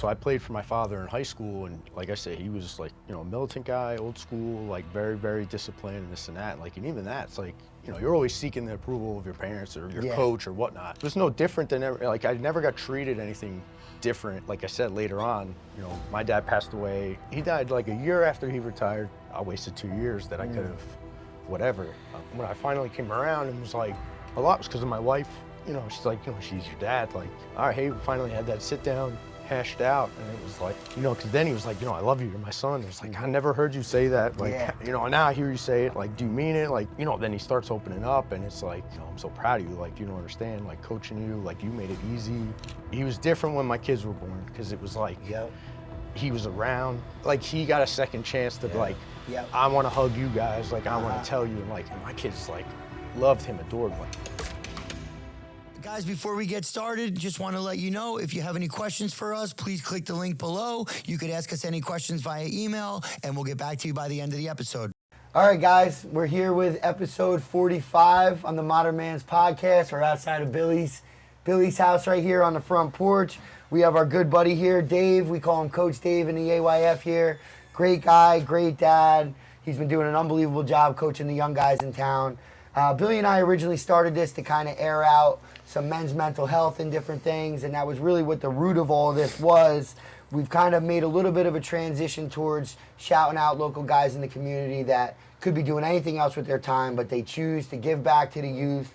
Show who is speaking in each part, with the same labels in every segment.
Speaker 1: So I played for my father in high school, and like I said, he was like, you know, a militant guy, old school, like very, very disciplined and this and that. Like, and even that's like, you know, you're always seeking the approval of your parents or your coach or whatnot. It was no different than ever, like I never got treated anything different. Like I said, later on, you know, my dad passed away. He died like a year after he retired. I wasted 2 years that I could have, whatever. When I finally came around, it was like, a lot was because of my wife. You know, she's like, you know, she's your dad. Like, all right, hey, we finally had that sit down, hashed out. And it was like, you know, because then he was like, you know, I love you, you're my son. It's like, I never heard you say that. Like, you know, now I hear you say it, like, do you mean it? Like, you know, then he starts opening up and it's like, you know, I'm so proud of you. Like, you don't understand, like coaching you, like you made it easy. He was different when my kids were born because it was like, he was around. Like, he got a second chance to like, I want to hug you guys. Like, I want to tell you. And like, my kids like loved him, adored him.
Speaker 2: Guys, before we get started, just want to let you know, if you have any questions for us, please click the link below. You could ask us any questions via email, and we'll get back to you by the end of the episode. All right, guys, we're here with episode 45 on the Modern Man's Podcast. We're outside of Billy's house right here on the front porch. We have our good buddy here, Dave. We call him Coach Dave in the AYF here. Great guy, great dad. He's been doing an unbelievable job coaching the young guys in town. Billy and I originally started this to kind of air out some men's mental health and different things, and that was really what the root of all of this was. We've kind of made a little bit of a transition towards shouting out local guys in the community that could be doing anything else with their time, but they choose to give back to the youth.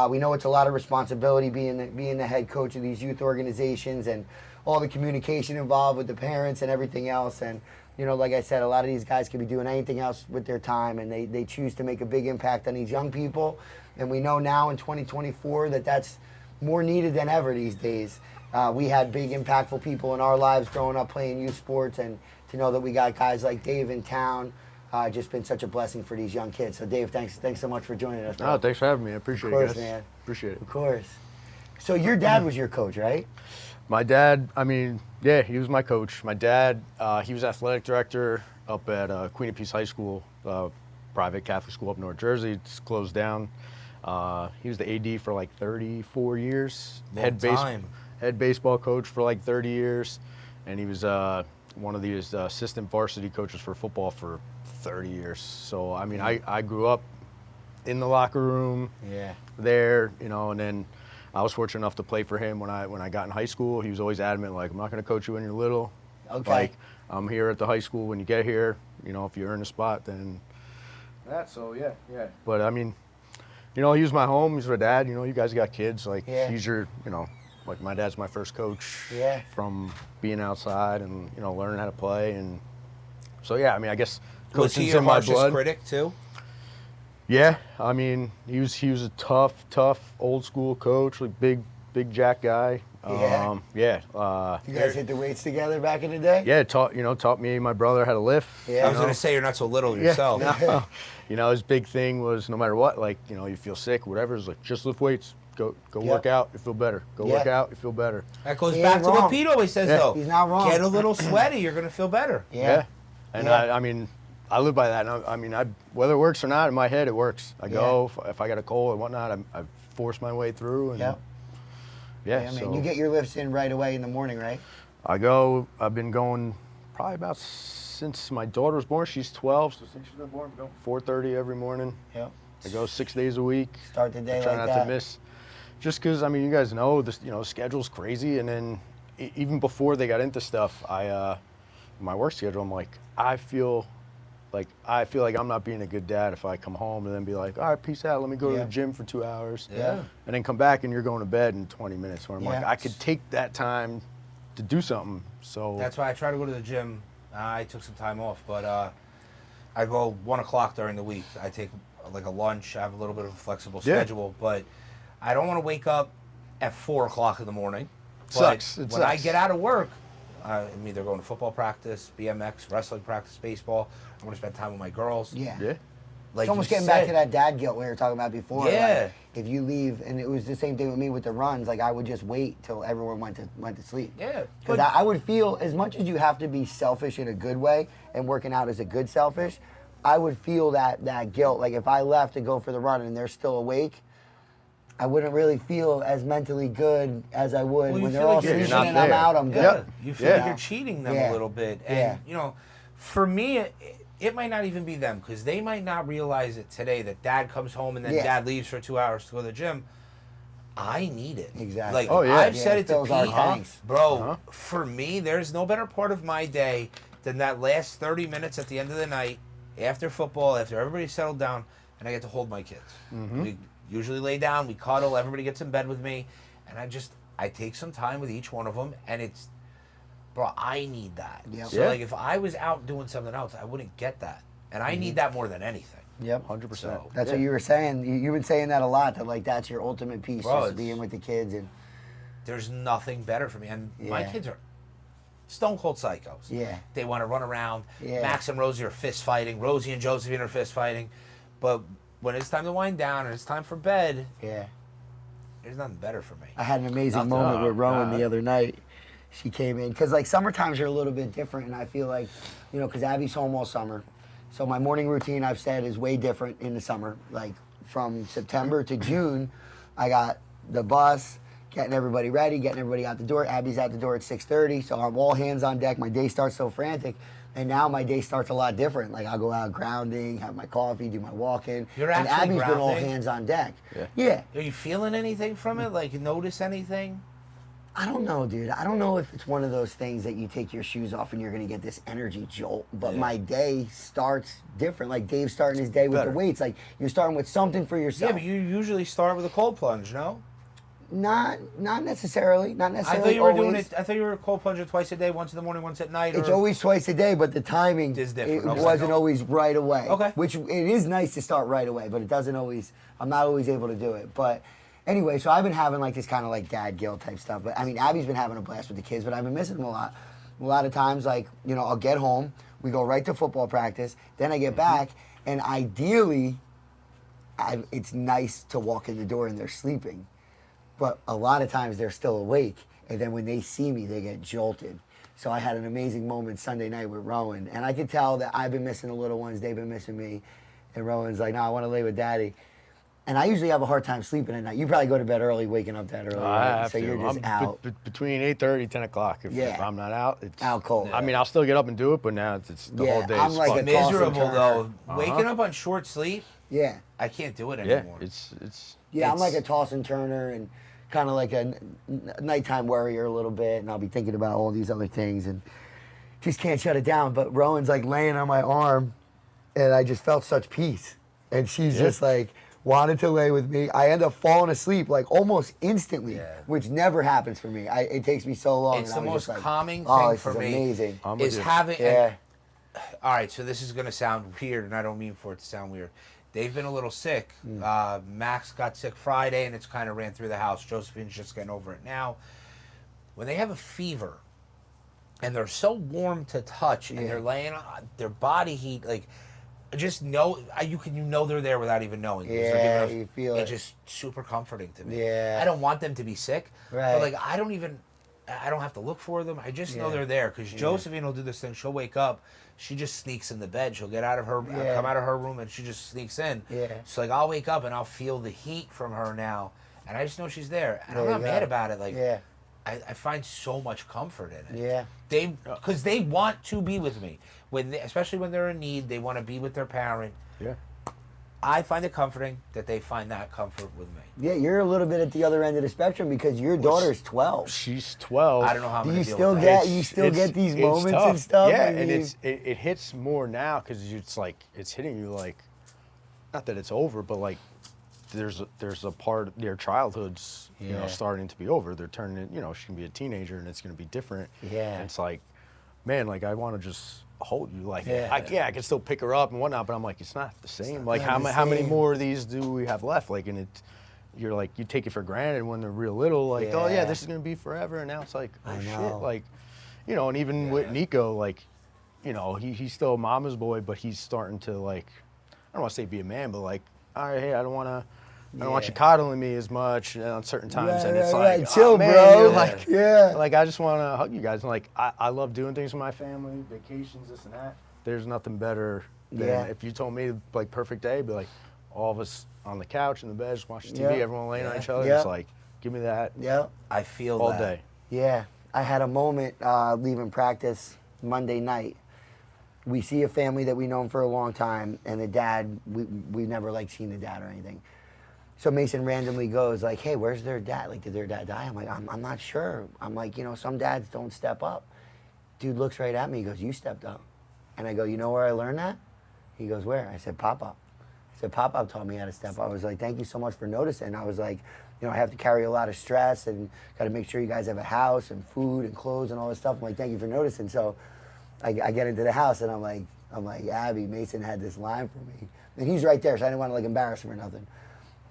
Speaker 2: We know it's a lot of responsibility being the head coach of these youth organizations and all the communication involved with the parents and everything else. And you know, like I said, a lot of these guys could be doing anything else with their time, and they choose to make a big impact on these young people. And we know now in 2024 that that's more needed than ever these days. We had big, impactful people in our lives growing up playing youth sports, and to know that we got guys like Dave in town, just been such a blessing for these young kids. So, Dave, thanks so much for joining us.
Speaker 1: No, thanks for having me. I appreciate it, guys. Of course, man. Appreciate it.
Speaker 2: Of course. So your dad was your coach, right?
Speaker 1: My dad, I mean, yeah, he was my coach. My dad, he was athletic director up at Queen of Peace High School, private Catholic school up in North Jersey. It's closed down. He was the AD for like 34 years. Head baseball coach for like 30 years. And he was one of the assistant varsity coaches for football for 30 years. So, I mean, I grew up in the locker room there, you know, and then I was fortunate enough to play for him when I got in high school. He was always adamant, like, I'm not going to coach you when you're little.
Speaker 2: Okay.
Speaker 1: Like, I'm here at the high school when you get here. You know, if you earn a spot, then that. So, yeah. But, I mean, you know, he was my home. He's my dad. You know, you guys got kids. Like, he's your, you know, like my dad's my first coach from being outside and, you know, learning how to play. And so, yeah, I mean, I guess coaching's in my blood. Was he your harshest critic, too? Yeah, I mean, he was a tough old school coach, like big jack guy.
Speaker 2: You guys hit the weights together back in the day?
Speaker 1: Yeah, taught me and my brother how to lift.
Speaker 3: Yeah. I was gonna say you're not so little yourself.
Speaker 1: No. You know, his big thing was no matter what, like, you know, you feel sick, whatever, it's like just lift weights. Go work out, you feel better. Work out, you feel better.
Speaker 3: That goes back to what Pete always says though.
Speaker 2: He's not wrong.
Speaker 3: Get a little sweaty, you're gonna feel better.
Speaker 1: Yeah. And I mean, I live by that. I mean, whether it works or not, in my head, it works. I go, if I got a cold and whatnot, I force my way through. And
Speaker 2: I mean, you get your lifts in right away in the morning, right?
Speaker 1: I've been going probably about since my daughter was born. She's 12, so since she's been born, I go 4:30 every morning. I go 6 days a week.
Speaker 2: Start the day like that.
Speaker 1: I try not to miss. Just because, I mean, you guys know, this, you know, schedule's crazy. And then even before they got into stuff, my work schedule, I'm like, I feel like I'm not being a good dad if I come home and then be like, all right, peace out, let me go to the gym for 2 hours. And then come back and you're going to bed in 20 minutes. Where I'm like, I could take that time to do something. So
Speaker 3: that's why I try to go to the gym. I took some time off, but I go 1 o'clock during the week. I take like a lunch. I have a little bit of a flexible schedule, but I don't want to wake up at 4 o'clock in the morning.
Speaker 1: Sucks.
Speaker 3: When I get out of work, I'm either going to football practice, BMX, wrestling practice, baseball. I want to spend time with my girls.
Speaker 2: Yeah.
Speaker 3: Like
Speaker 2: it's almost getting back to that dad guilt we were talking about before.
Speaker 3: Yeah.
Speaker 2: Like, if you leave, and it was the same thing with me with the runs, like I would just wait till everyone went to sleep.
Speaker 3: Yeah.
Speaker 2: Because I would feel, as much as you have to be selfish in a good way, and working out is a good selfish, I would feel that guilt. Like if I left to go for the run and they're still awake, I wouldn't really feel as mentally good as I would
Speaker 3: Well,
Speaker 2: when
Speaker 3: you
Speaker 2: they're
Speaker 3: feel
Speaker 2: all
Speaker 3: like you're
Speaker 2: sleeping
Speaker 1: not
Speaker 2: and I'm
Speaker 1: there.
Speaker 2: out, I'm
Speaker 3: Yeah,
Speaker 2: good.
Speaker 3: you feel like you're cheating them a little bit. And, for me, it might not even be them because they might not realize it today that dad comes home and then dad leaves for 2 hours to go to the gym. I need it.
Speaker 2: Exactly.
Speaker 3: Like, I've said it to
Speaker 2: fills our
Speaker 3: Pete,
Speaker 2: tanks.
Speaker 3: bro, for me, there's no better part of my day than that last 30 minutes at the end of the night, after football, after everybody's settled down, and I get to hold my kids. We usually lay down, we cuddle, everybody gets in bed with me, and I take some time with each one of them, and it's, bro, I need that.
Speaker 2: Yep.
Speaker 3: So, like, if I was out doing something else, I wouldn't get that. And I need that more than anything.
Speaker 2: Yep.
Speaker 1: 100%.
Speaker 3: So,
Speaker 2: That's what you were saying. You've been saying that a lot, that like that's your ultimate piece,
Speaker 3: Bro,
Speaker 2: just being with the kids. And
Speaker 3: there's nothing better for me. And my kids are stone cold psychos.
Speaker 2: Yeah.
Speaker 3: They want to run around.
Speaker 2: Yeah.
Speaker 3: Max and Rosie are fist fighting. Rosie and Josephine are fist fighting. But when it's time to wind down and it's time for bed, there's nothing better for me.
Speaker 2: I had an amazing moment with Rowan the other night. She came in, because like summer times are a little bit different, and I feel like, because Abby's home all summer. So my morning routine, I've said, is way different in the summer. Like from September to June, I got the bus, getting everybody ready, getting everybody out the door. Abby's out the door at 6:30, so I'm all hands on deck. My day starts so frantic. And now my day starts a lot different. Like I'll go out grounding, have my coffee, do my walking.
Speaker 3: You're
Speaker 2: and
Speaker 3: actually
Speaker 2: Abby's been all
Speaker 3: grounding?
Speaker 2: hands on deck.
Speaker 1: Yeah.
Speaker 3: Are you feeling anything from it? Like, notice anything?
Speaker 2: I don't know, dude. I don't know if it's one of those things that you take your shoes off and you're going to get this energy jolt. But my day starts different. Like Dave's starting his day with the weights. Like you're starting with something for yourself.
Speaker 3: Yeah, but you usually start with a cold plunge, no?
Speaker 2: Not necessarily. Not
Speaker 3: I
Speaker 2: necessarily.
Speaker 3: thought you were
Speaker 2: always.
Speaker 3: doing it. I thought you were a cold plunger twice a day, once in the morning, once at night.
Speaker 2: It's
Speaker 3: or...
Speaker 2: always twice a day, but the timing
Speaker 3: Is different.
Speaker 2: It
Speaker 3: Okay.
Speaker 2: wasn't always right away.
Speaker 3: Okay.
Speaker 2: Which it is nice to start right away, but it doesn't always. I'm not always able to do it. But anyway, so I've been having like this kind of like dad guilt type stuff. But I mean, Abby's been having a blast with the kids, but I've been missing them a lot. A lot of times, like I'll get home, we go right to football practice, then I get back, and ideally, it's nice to walk in the door and they're sleeping. But a lot of times they're still awake, and then when they see me, they get jolted. So I had an amazing moment Sunday night with Rowan, and I could tell that I've been missing the little ones, they've been missing me, and Rowan's like, no, I want to lay with Daddy. And I usually have a hard time sleeping at night. You probably go to bed early, waking up that early, right? So you're just out.
Speaker 1: Between 8:30, 10 o'clock. If I'm not out, it's
Speaker 2: out cold.
Speaker 1: I mean, I'll still get up and do it, but now it's the whole day.
Speaker 2: I'm like
Speaker 1: fucked.
Speaker 2: a toss and
Speaker 3: Miserable
Speaker 2: turn.
Speaker 3: though. Waking up on short sleep.
Speaker 2: Yeah.
Speaker 3: I can't do it
Speaker 1: Yeah,
Speaker 3: anymore.
Speaker 2: I'm like a toss and turner and kind of like a nighttime worrier a little bit, and I'll be thinking about all these other things and just can't shut it down. But Rowan's like laying on my arm, and I just felt such peace. And she's just like wanted to lay with me. I end up falling asleep like almost instantly, which never happens for me. It takes me so long.
Speaker 3: It's
Speaker 2: and
Speaker 3: the
Speaker 2: I was
Speaker 3: most
Speaker 2: just like,
Speaker 3: calming
Speaker 2: oh,
Speaker 3: thing
Speaker 2: this
Speaker 3: for
Speaker 2: is
Speaker 3: me.
Speaker 2: amazing.
Speaker 3: Is having.
Speaker 2: Yeah.
Speaker 3: All right, so this is going to sound weird, and I don't mean for it to sound weird. They've been a little sick. Max got sick Friday, and it's kind of ran through the house. Josephine's just getting over it now. When they have a fever, and they're so warm to touch, and they're laying on their body heat, like, just know you know they're there without even knowing.
Speaker 2: Yeah, you feel it.
Speaker 3: It's just super comforting to me.
Speaker 2: Yeah.
Speaker 3: I don't want them to be sick,
Speaker 2: Right.
Speaker 3: but like I don't have to look for them. I just know they're there because Josephine will do this thing. She'll wake up, she just sneaks in the bed. She'll get out of her, come out of her room, and she just sneaks in.
Speaker 2: Yeah.
Speaker 3: So like I'll wake up and I'll feel the heat from her now, and I just know she's there, and
Speaker 2: There
Speaker 3: I'm
Speaker 2: you
Speaker 3: not
Speaker 2: go.
Speaker 3: mad about it. Like
Speaker 2: Yeah.
Speaker 3: I find so much comfort in it.
Speaker 2: Yeah.
Speaker 3: Because they want to be with me especially when they're in need. They want to be with their parent.
Speaker 1: Yeah.
Speaker 3: I find it comforting that they find that comfort with me.
Speaker 2: Yeah, you're a little bit at the other end of the spectrum because your daughter's 12.
Speaker 1: She's 12.
Speaker 3: I don't know how I'm
Speaker 2: Do
Speaker 3: gonna
Speaker 2: you
Speaker 3: deal
Speaker 2: still
Speaker 3: with that.
Speaker 2: get these
Speaker 1: it's
Speaker 2: moments
Speaker 1: tough.
Speaker 2: and stuff?
Speaker 1: Yeah,
Speaker 2: I
Speaker 1: and
Speaker 2: mean-
Speaker 1: it hits more now because it's like it's hitting you like, not that it's over, but like there's a part of their childhood's starting to be over. They're turning, she can be a teenager and it's gonna be different.
Speaker 2: Yeah.
Speaker 1: And it's like, man, like I want to just hold you, like
Speaker 2: Yeah.
Speaker 1: I can still pick her up and whatnot, but I'm like it's not the same. Like
Speaker 2: not the
Speaker 1: how many
Speaker 2: same.
Speaker 1: more of these do we have left? Like you're like you take it for granted when they're real little. Like oh yeah,
Speaker 2: Yeah.
Speaker 1: this is gonna be forever, and now it's like oh
Speaker 2: I
Speaker 1: shit,
Speaker 2: know.
Speaker 1: like and even with Nico, like he's still a mama's boy, but he's starting to like I don't want to say be a man, but like all right, hey, I don't want you coddling me as much on certain times, and it's like
Speaker 2: chill,
Speaker 1: oh, man,
Speaker 2: bro.
Speaker 1: you're like
Speaker 2: Yeah.
Speaker 1: like I just want to hug you guys. And like I love doing things with my family, vacations, this and that. There's nothing better than if you told me like perfect day, be like, all of us on the couch in the bed, just watching TV,
Speaker 2: Yeah.
Speaker 1: everyone laying on each other.
Speaker 2: Yeah.
Speaker 1: It's like, give me that
Speaker 2: Yeah.
Speaker 3: I feel
Speaker 1: all
Speaker 3: that.
Speaker 1: day.
Speaker 2: Yeah. I had a moment leaving practice Monday night. We see a family that we known for a long time, and the dad, we never like seen the dad or anything. So Mason randomly goes like, "Hey, where's their dad? Like, did their dad die?" I'm like, I'm not sure. I'm like, you know, some dads don't step up. Dude looks right at me. He goes, "You stepped up." And I go, "You know where I learned that?" He goes, "Where?" I said, "Pop-Up." I said, "Pop-Up taught me how to step up." I was like, "Thank you so much for noticing." I was like, you know, I have to carry a lot of stress and got to make sure you guys have a house and food and clothes and all this stuff. I'm like, "Thank you for noticing." So I get into the house and I'm like, "Abby, Mason had this line for me." And he's right there, so I didn't want to like embarrass him or nothing.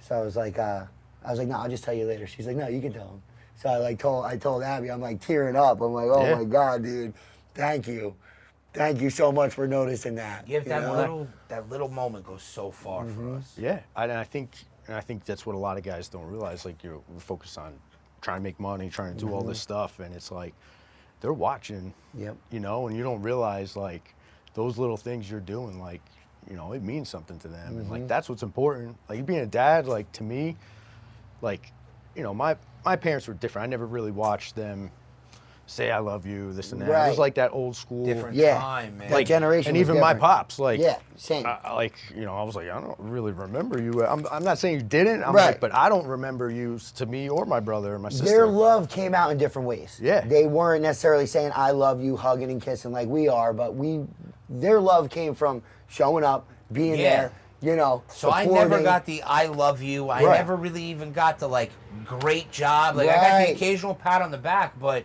Speaker 2: So I was like, "No, I'll just tell you later." She's like, "No, you can tell him." So I told Abby, I'm like tearing up. I'm like, "Oh
Speaker 1: Yeah.
Speaker 2: my God, dude, thank you. Thank you so much for noticing that."
Speaker 3: Yeah,
Speaker 2: you know?
Speaker 3: that little moment goes so far for us.
Speaker 1: Yeah, and I think that's what a lot of guys don't realize. Like, we're focused on trying to make money, trying to do all this stuff, and it's like they're watching.
Speaker 2: Yep.
Speaker 1: You know, and you don't realize like those little things you're doing, like, you know, it means something to them, and like that's what's important. Like, being a dad, like, to me, like, you know, my parents were different. I never really watched them say I love you, this and that. It
Speaker 2: Right.
Speaker 1: was like that old school.
Speaker 3: Different
Speaker 2: Yeah.
Speaker 3: time, man.
Speaker 2: Like generation
Speaker 1: And
Speaker 2: was
Speaker 1: even my
Speaker 2: different.
Speaker 1: pops, like,
Speaker 2: Yeah, same.
Speaker 1: like, you know, I was like, I don't really remember you. I'm not saying you didn't. I'm
Speaker 2: Right.
Speaker 1: like, but I don't remember you to me or my brother or my sister.
Speaker 2: Their love came out in different ways.
Speaker 1: Yeah.
Speaker 2: They weren't necessarily saying I love you, hugging and kissing like we are, but their love came from showing up, being
Speaker 3: Yeah.
Speaker 2: there, you know,
Speaker 3: So I never
Speaker 2: supporting.
Speaker 3: got the "I love you." I
Speaker 2: Right.
Speaker 3: never really even got the like "great job." Like I got the
Speaker 2: Right.
Speaker 3: occasional pat on the back, but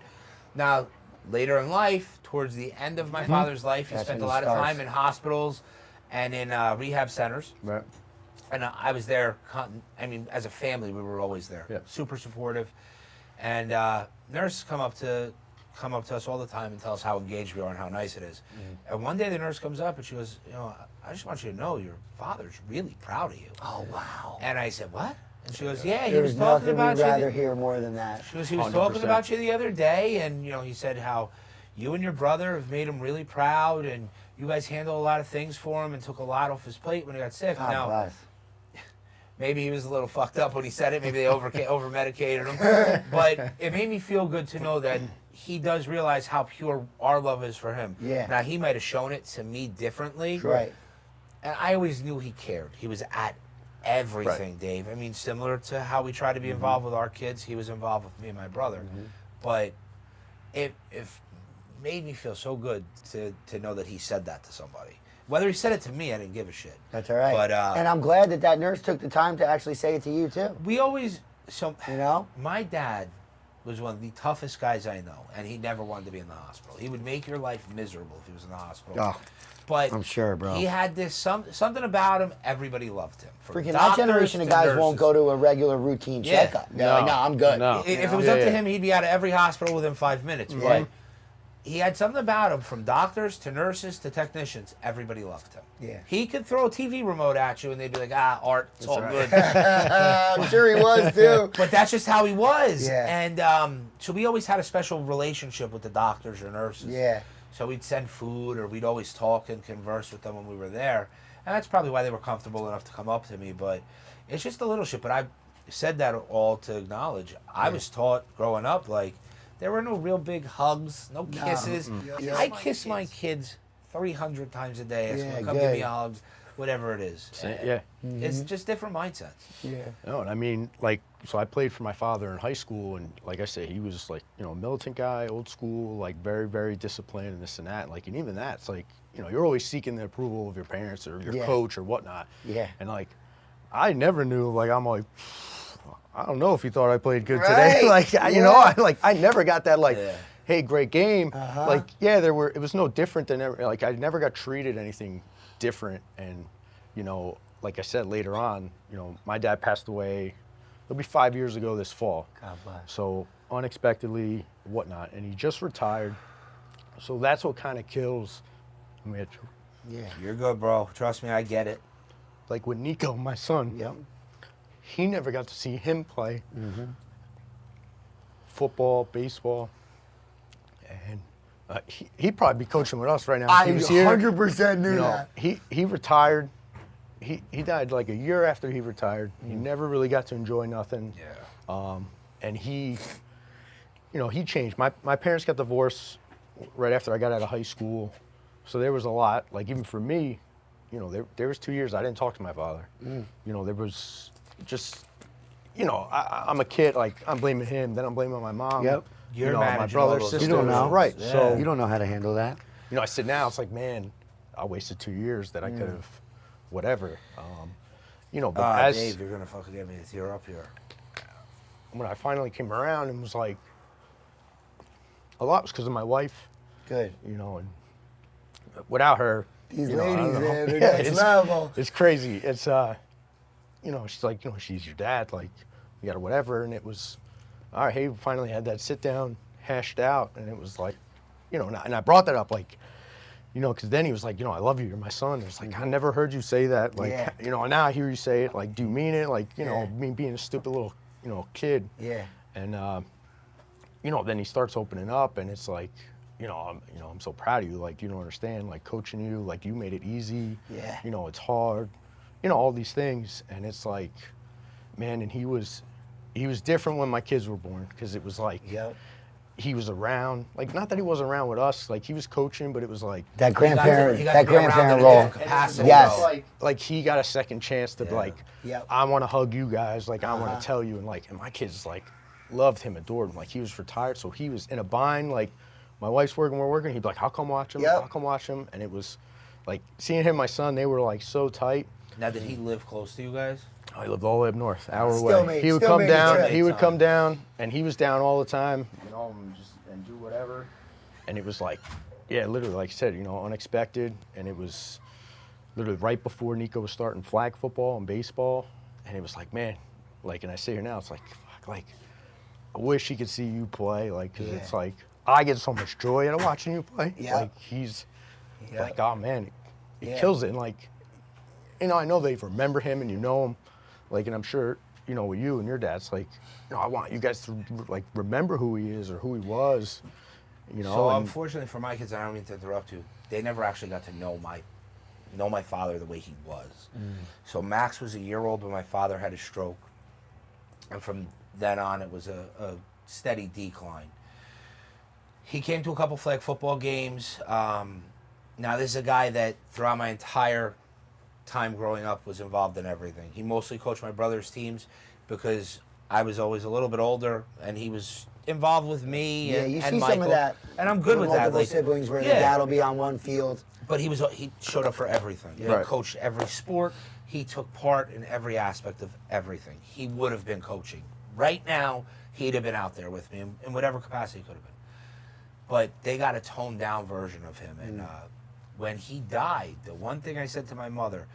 Speaker 3: now later in life, towards the end of my father's life, he
Speaker 2: That's
Speaker 3: spent a
Speaker 2: when
Speaker 3: lot
Speaker 2: it
Speaker 3: of
Speaker 2: starts.
Speaker 3: time in hospitals and in rehab centers.
Speaker 1: Right.
Speaker 3: And I was there. I mean, as a family, we were always there.
Speaker 1: Yeah.
Speaker 3: Super supportive. And nurses come up to us all the time and tell us how engaged we are and how nice it is. And one day the nurse comes up and she goes, "You know, I just want you to know your father's really proud of you."
Speaker 2: Oh, wow.
Speaker 3: And I said, "What?" And she goes, "Yeah, he
Speaker 2: There's
Speaker 3: was talking
Speaker 2: nothing
Speaker 3: about
Speaker 2: we'd
Speaker 3: you.
Speaker 2: rather hear more than that.
Speaker 3: She goes, he was
Speaker 1: 100%.
Speaker 3: talking about you the other day, and you know, he said how you and your brother have made him really proud, and you guys handled a lot of things for him and took a lot off his plate when he got sick."
Speaker 2: God
Speaker 3: Now,
Speaker 2: bless.
Speaker 3: maybe he was a little fucked up when he said it. Maybe they over medicated him. But it made me feel good to know that he does realize how pure our love is for him.
Speaker 2: Yeah.
Speaker 3: Now, he might have shown it to me differently.
Speaker 2: Right.
Speaker 3: And I always knew he cared. He was at everything, Dave. I mean, similar to how we try to be involved with our kids, he was involved with me and my brother. But it made me feel so good to know that he said that to somebody. Whether he said it to me, I didn't give a shit.
Speaker 2: That's all right.
Speaker 3: But,
Speaker 2: and I'm glad that nurse took the time to actually say it to you, too.
Speaker 3: We always,
Speaker 2: You know?
Speaker 3: my dad was one of the toughest guys I know, and he never wanted to be in the hospital. He would make your life miserable if he was in the hospital.
Speaker 2: Oh,
Speaker 3: But
Speaker 2: I'm sure, bro.
Speaker 3: he had this something about him. Everybody loved him. From
Speaker 2: Freaking that
Speaker 3: doctors
Speaker 2: generation of
Speaker 3: to
Speaker 2: guys
Speaker 3: nurses.
Speaker 2: won't go to a regular routine
Speaker 3: Yeah.
Speaker 2: checkup. They're like, no, I'm good.
Speaker 1: No.
Speaker 3: If it
Speaker 2: know?
Speaker 3: was
Speaker 1: Yeah,
Speaker 3: up to
Speaker 1: yeah.
Speaker 3: him, he'd be out of every hospital within 5 minutes.
Speaker 2: Yeah.
Speaker 3: But he had something about him, from doctors to nurses to technicians. Everybody loved him.
Speaker 2: Yeah.
Speaker 3: He could throw a TV remote at you, and they'd be like, Art, it's all good.
Speaker 2: I'm sure he was, too.
Speaker 3: But that's just how he was.
Speaker 2: Yeah.
Speaker 3: And so we always had a special relationship with the doctors or nurses.
Speaker 2: Yeah.
Speaker 3: So we'd send food, or we'd always talk and converse with them when we were there. And that's probably why they were comfortable enough to come up to me. But it's just a little shit. But I said that all to acknowledge. I was taught growing up, like, there were no real big hugs, no kisses.
Speaker 2: Yeah.
Speaker 3: I kiss my kids 300 times a day. Ask
Speaker 2: Yeah,
Speaker 3: them to come give me
Speaker 2: good.
Speaker 3: a hug, whatever it is.
Speaker 1: Yeah.
Speaker 3: It's just different mindsets.
Speaker 2: Yeah.
Speaker 1: No, and I mean, like, so I played for my father in high school, and like I said, he was like, you know, a militant guy, old school, like very, very disciplined and this and that. Like, and even that, it's like, you know, you're always seeking the approval of your parents or your
Speaker 2: Yeah.
Speaker 1: coach or whatnot.
Speaker 2: Yeah.
Speaker 1: And like, I never knew, like, I'm like, I don't know if he thought I played good
Speaker 2: Right.
Speaker 1: today. Like, you know, I never got that, like,
Speaker 3: Yeah.
Speaker 1: hey, great game.
Speaker 2: Uh-huh.
Speaker 1: Like, yeah, it was no different than ever. Like, I never got treated anything different. And, you know, like I said, later on, you know, my dad passed away. It'll be 5 years ago this fall.
Speaker 2: God bless.
Speaker 1: So unexpectedly, whatnot, and he just retired. So that's what kind of kills. I mean,
Speaker 2: Yeah.
Speaker 3: You're good, bro. Trust me, I get it.
Speaker 1: like with Nico, my son.
Speaker 2: Yep.
Speaker 1: He never got to see him play football, baseball, and he'd probably be coaching with us right now. if
Speaker 2: I
Speaker 1: he was here.
Speaker 2: 100% knew
Speaker 1: You know,
Speaker 2: that.
Speaker 1: he retired, he died like a year after he retired. He never really got to enjoy nothing.
Speaker 3: Yeah.
Speaker 1: And he, you know, he changed. My parents got divorced right after I got out of high school. So there was a lot, like even for me, you know, there was 2 years I didn't talk to my father. You know, there was just, you know, I'm a kid, like I'm blaming him, then I'm blaming my mom.
Speaker 4: Yep.
Speaker 3: You're
Speaker 1: you know, my
Speaker 3: managing all
Speaker 1: brother,
Speaker 3: those
Speaker 1: sister.
Speaker 4: You don't know.
Speaker 1: Right.
Speaker 3: Yeah.
Speaker 1: So,
Speaker 4: You don't know how to handle that.
Speaker 1: you know, I sit now, it's like, man, I wasted 2 years that I could have, whatever. You know, but as
Speaker 3: Dave, you're gonna fucking get me to tear up here.
Speaker 1: when I finally came around and was like, a lot was because of my wife,
Speaker 2: Good.
Speaker 1: you know, and without her,
Speaker 2: These
Speaker 1: you know, I don't
Speaker 2: ladies,
Speaker 1: know.
Speaker 2: man, they're
Speaker 1: Yeah,
Speaker 2: next level.
Speaker 1: It's crazy. It's you know, she's like, you know, she's your dad, like, you got whatever, and it was, all right, hey, we finally had that sit down, hashed out, and it was like, you know, and I brought that up, like, you know, because then he was like, you know, I love you, you're my son. It's like, I never heard you say that, like,
Speaker 2: Yeah.
Speaker 1: you know, and now I hear you say it, like, do you mean it? Like, you know,
Speaker 2: Yeah.
Speaker 1: me being a stupid little, you know, kid.
Speaker 2: Yeah.
Speaker 1: And, you know, then he starts opening up, and it's like, you know, I'm so proud of you. Like, you don't understand, like, coaching you, like, you made it easy.
Speaker 2: Yeah.
Speaker 1: You know, it's hard. You know, all these things, and it's like, man, and he was different when my kids were born, because it was like,
Speaker 2: Yep.
Speaker 1: he was around, like, not that he wasn't around with us, like, he was coaching, but it was like,
Speaker 4: That grandparent,
Speaker 3: you got
Speaker 4: that
Speaker 3: to be around
Speaker 4: grandparent
Speaker 3: in a
Speaker 4: role.
Speaker 3: different capacity,
Speaker 4: Yes.
Speaker 3: though.
Speaker 1: like he got a second chance to
Speaker 3: Yeah.
Speaker 1: like,
Speaker 2: Yep.
Speaker 1: I want to hug you guys, like, I want to tell you, and like, and my kids like loved him, adored him, like, he was retired, so he was in a bind, like, my wife's working, we're working, he'd be like, I'll come watch him,
Speaker 2: Yep.
Speaker 1: I'll come watch him, and it was like, seeing him and my son, they were like so tight.
Speaker 3: Now, did he live close to you guys?
Speaker 1: I lived all the way up north, hour
Speaker 2: Still
Speaker 1: away.
Speaker 2: made-
Speaker 1: He would
Speaker 2: still
Speaker 1: come
Speaker 2: made the
Speaker 1: down.
Speaker 2: trip.
Speaker 1: He would come down, and he was down all the time. You know, and do whatever. And it was like, yeah, literally, like I said, you know, unexpected. And it was literally right before Nico was starting flag football and baseball. And it was like, man, like, and I sit here now, it's like, fuck, like, I wish he could see you play, like, because it's like, I get so much joy out of watching you play.
Speaker 2: Yeah.
Speaker 1: Like, he's
Speaker 2: Yeah.
Speaker 1: like, oh man, he
Speaker 2: Yeah.
Speaker 1: kills it. And like, you know, I know they remember him and you know him, like, and I'm sure, you know, with you and your dad's like, you know, I want you guys to like remember who he is or who he was, you know.
Speaker 3: So
Speaker 1: and,
Speaker 3: unfortunately for my kids, I don't mean to interrupt you. They never actually got to know my father the way he was. So Max was a year old when my father had a stroke, and from then on, it was a steady decline. He came to a couple flag football games. Now, this is a guy that throughout my entire time growing up was involved in everything. He mostly coached my brother's teams because I was always a little bit older, and he was involved with me
Speaker 2: Yeah,
Speaker 3: and,
Speaker 2: you
Speaker 3: and
Speaker 2: see
Speaker 3: Michael.
Speaker 2: some of that.
Speaker 3: And I'm good with that.
Speaker 2: Multiple
Speaker 3: Like,
Speaker 2: siblings where the
Speaker 3: yeah.
Speaker 2: dad will be on one field.
Speaker 3: But he showed up for everything. He
Speaker 1: Right.
Speaker 3: coached every sport. He took part in every aspect of everything. He would have been coaching. Right now, he'd have been out there with me in whatever capacity he could have been. But they got a toned down version of him. And when he died, the one thing I said to my mother,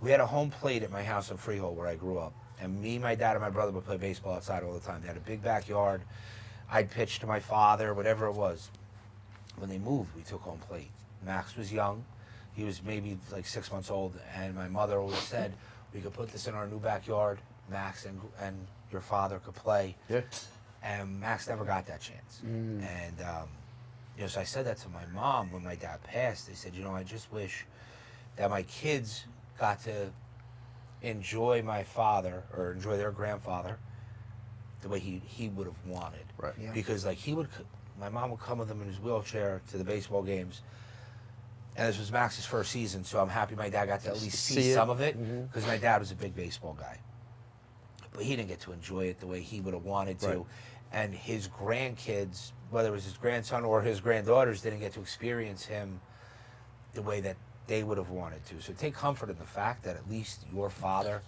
Speaker 3: we had a home plate at my house in Freehold where I grew up. And me, my dad, and my brother would play baseball outside all the time. They had a big backyard. I'd pitch to my father, whatever it was. When they moved, we took home plate. Max was young. He was maybe like 6 months old. And my mother always said, we could put this in our new backyard. Max and your father could play.
Speaker 1: yeah.
Speaker 3: And Max never got that chance. And, you know, so I said that to my mom when my dad passed. I said, you know, I just wish that my kids got to enjoy my father or enjoy their grandfather the way he would have wanted.
Speaker 1: Right.
Speaker 2: Yeah.
Speaker 3: Because, like, my mom would come with him in his wheelchair to the baseball games. And this was Max's first season, so I'm happy my dad got to at least see
Speaker 1: See it.
Speaker 3: some of it, because my dad was a big baseball guy. But he didn't get to enjoy it the way he would have wanted to.
Speaker 1: Right.
Speaker 3: And his grandkids, whether it was his grandson or his granddaughters, didn't get to experience him the way that they would have wanted to. So take comfort in the fact that at least your father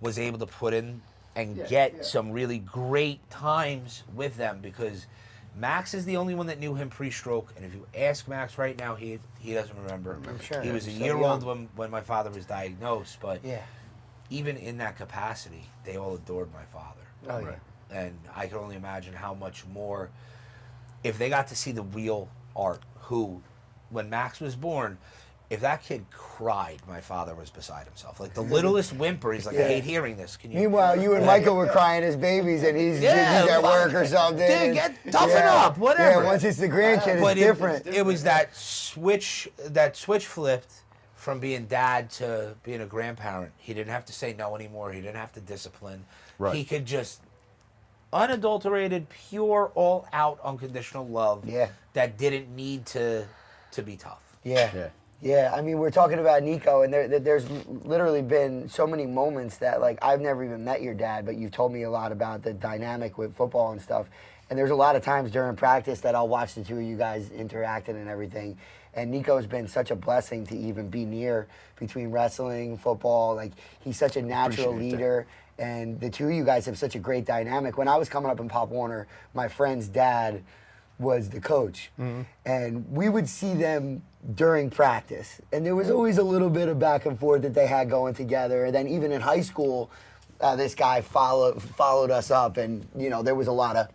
Speaker 3: was able to put in and get some really great times with them, because Max is the only one that knew him pre-stroke, and if you ask Max right now, he doesn't remember.
Speaker 2: I'm sure.
Speaker 3: He was a
Speaker 2: So
Speaker 3: year
Speaker 2: young.
Speaker 3: old when my father was diagnosed, but
Speaker 2: Yeah.
Speaker 3: even in that capacity, they all adored my father.
Speaker 2: Oh, yeah.
Speaker 1: Right.
Speaker 3: And I can only imagine how much more, if they got to see the real Art, who, when Max was born, if that kid cried, my father was beside himself. Like the littlest whimper, he's like, I hate hearing this. Can you?
Speaker 2: Meanwhile, you and Michael were crying as babies, and he's at work or something.
Speaker 3: Dude, toughen up, whatever.
Speaker 2: Yeah, once it's the grandkid,
Speaker 3: But
Speaker 2: it's different.
Speaker 3: It was that switch flipped from being dad to being a grandparent. He didn't have to say no anymore. He didn't have to discipline.
Speaker 1: Right.
Speaker 3: He could just unadulterated, pure, all out, unconditional love.
Speaker 2: Yeah.
Speaker 3: That didn't need to be tough.
Speaker 2: Yeah. Yeah, I mean, we're talking about Nico, and there's literally been so many moments that, like, I've never even met your dad, but you've told me a lot about the dynamic with football and stuff. And there's a lot of times during practice that I'll watch the two of you guys interacting and everything. And Nico's been such a blessing to even be near between wrestling, football. Like, he's such a natural leader. And the two of you guys have such a great dynamic. When I was coming up in Pop Warner, my friend's dad was the coach. And we would see them during practice. And there was always a little bit of back and forth that they had going together. And then even in high school, this guy followed us up, and you know there was a lot of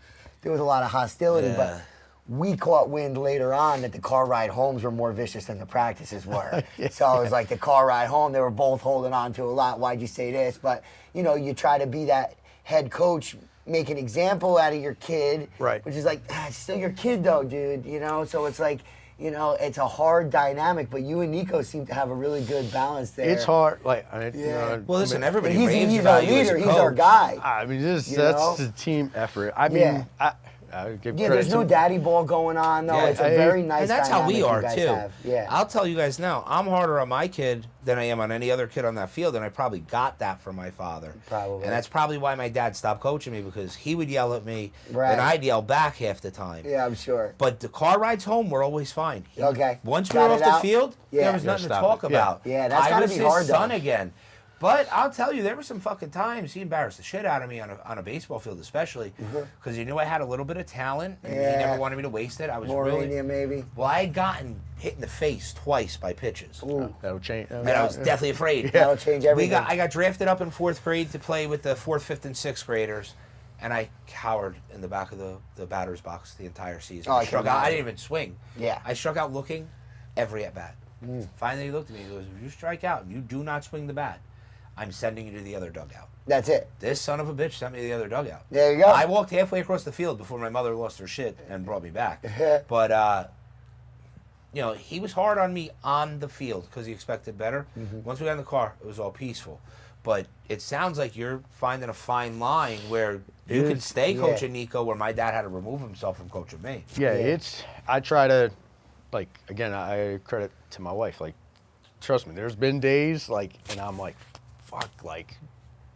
Speaker 2: hostility. But we caught wind later on that the car ride homes were more vicious than the practices were. So it was like the car ride home, they were both holding on to a lot. Why'd you say this? But you know, you try to be that head coach, make an example out of your kid,
Speaker 1: right?
Speaker 2: Which is like, it's still your kid though, dude. You know, so it's like, you know, it's a hard dynamic, but you and Nico seem to have a really good balance there.
Speaker 1: It's hard, like,
Speaker 2: Yeah.
Speaker 1: you know,
Speaker 3: Well, listen, everybody
Speaker 2: he's
Speaker 3: raves
Speaker 2: our
Speaker 3: about you as a
Speaker 2: leader.
Speaker 3: coach.
Speaker 2: He's our guy.
Speaker 1: I mean,
Speaker 2: You
Speaker 1: that's
Speaker 2: know?
Speaker 1: a team effort. I mean, I give
Speaker 2: Yeah,
Speaker 1: credit
Speaker 2: there's no
Speaker 1: to
Speaker 2: daddy ball going on though. It's a very nice
Speaker 3: and that's how we
Speaker 2: dynamic
Speaker 3: are
Speaker 2: you guys
Speaker 3: too.
Speaker 2: have. Yeah.
Speaker 3: I'll tell you guys now, I'm harder on my kid than I am on any other kid on that field, and I probably got that from my father.
Speaker 2: Probably.
Speaker 3: And that's probably why my dad stopped coaching me, because he would yell at me,
Speaker 2: Right.
Speaker 3: and I'd yell back half the time.
Speaker 2: Yeah, I'm sure.
Speaker 3: But the car rides home were always fine.
Speaker 2: Okay.
Speaker 3: Once we
Speaker 2: Got
Speaker 3: were
Speaker 2: it
Speaker 3: off the
Speaker 2: out?
Speaker 3: field,
Speaker 2: Yeah.
Speaker 3: there was
Speaker 2: You
Speaker 3: nothing to
Speaker 1: stop
Speaker 3: talk
Speaker 1: it. Yeah.
Speaker 3: about.
Speaker 2: Yeah, that's
Speaker 3: I
Speaker 2: gotta
Speaker 3: was
Speaker 2: be
Speaker 3: his
Speaker 2: hard, though.
Speaker 3: son again. But I'll tell you, there were some fucking times he embarrassed the shit out of me on a baseball field, especially because he knew I had a little bit of talent, and he never wanted me to waste it. I was
Speaker 2: Morania, maybe.
Speaker 3: well, I had gotten hit in the face twice by pitches.
Speaker 2: Ooh.
Speaker 1: that'll change.
Speaker 3: And I was deathly afraid.
Speaker 2: That'll change everything.
Speaker 3: I got drafted up in 4th grade to play with the 4th, 5th, and 6th graders, and I cowered in the back of the batter's box the entire season.
Speaker 2: Oh,
Speaker 3: I struck out. I didn't even swing.
Speaker 2: Yeah.
Speaker 3: I struck out looking every at bat. Finally, he looked at me. He goes, "If you strike out and you do not swing the bat, I'm sending you to the other dugout."
Speaker 2: That's it.
Speaker 3: This son of a bitch sent me to the other dugout.
Speaker 2: There you go.
Speaker 3: I walked halfway across the field before my mother lost her shit and brought me back. But you know, he was hard on me on the field because he expected better. Once we got in the car, it was all peaceful. But it sounds like you're finding a fine line where you can stay coaching Nico, where my dad had to remove himself from coaching me.
Speaker 1: Yeah, I try to, like, again, I credit to my wife. Like, trust me, there's been days, like, and I'm like, fuck, like,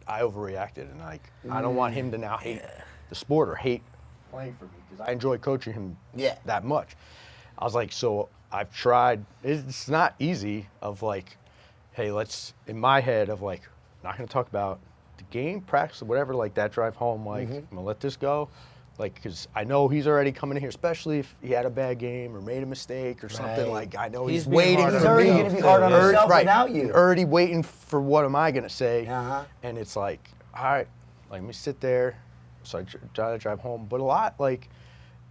Speaker 1: I overreacted, and like, I don't want him to now hate the sport or hate playing for me, because I enjoy coaching him that much. I was like, so I've tried. It's not easy. Of like, hey, let's, in my head of like, not gonna talk about the game, practice, or whatever. Like that drive home, like I'm gonna let this go. Like, because I know he's already coming in here, especially if he had a bad game or made a mistake or something. Like, I know he's
Speaker 3: being
Speaker 1: waiting.
Speaker 3: hard
Speaker 2: He's
Speaker 3: on
Speaker 2: already
Speaker 3: himself,
Speaker 2: going to be
Speaker 3: too.
Speaker 2: hard on himself without you.
Speaker 1: Already waiting for what am I going to say.
Speaker 2: Uh-huh.
Speaker 1: And it's like, all right, like, let me sit there. So I try to drive home. But a lot, like,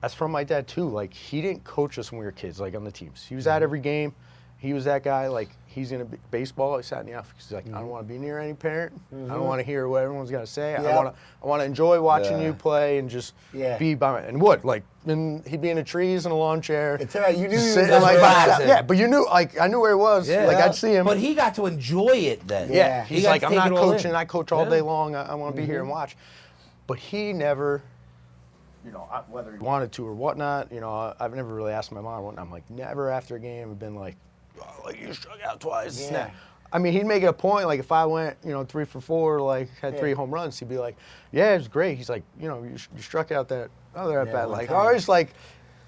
Speaker 1: that's from my dad, too. Like, he didn't coach us when we were kids, like, on the teams. He was at every game. He was that guy, like, he's in a baseball. He sat in the office. He's like, I don't want to be near any parent. I don't want to hear what everyone's going to say. I want to enjoy watching you play and just be by my, and what, like, and he'd be in the trees in a lawn chair.
Speaker 2: It's all right. You knew he was
Speaker 1: sitting like
Speaker 3: that.
Speaker 1: yeah, but you knew, like, I knew where he was.
Speaker 3: Yeah.
Speaker 1: Like, I'd see him.
Speaker 3: But he got to enjoy it then.
Speaker 1: Yeah,
Speaker 3: He
Speaker 1: he's
Speaker 3: got
Speaker 1: like,
Speaker 3: to
Speaker 1: I'm
Speaker 3: take
Speaker 1: not
Speaker 3: it all in.
Speaker 1: coaching. I coach all day long. I want to be here and watch. But he never, you know, whether he wanted to or whatnot, you know, I've never really asked my mom. I'm like, never after a game I've been like, oh, like, you struck out twice.
Speaker 2: Yeah.
Speaker 1: I mean, he'd make it a point, like, if I went, you know, 3 for 4, like, had 3 home runs, he'd be like, yeah, it was great. He's like, you know, you struck out that other at bat. Like, always, like,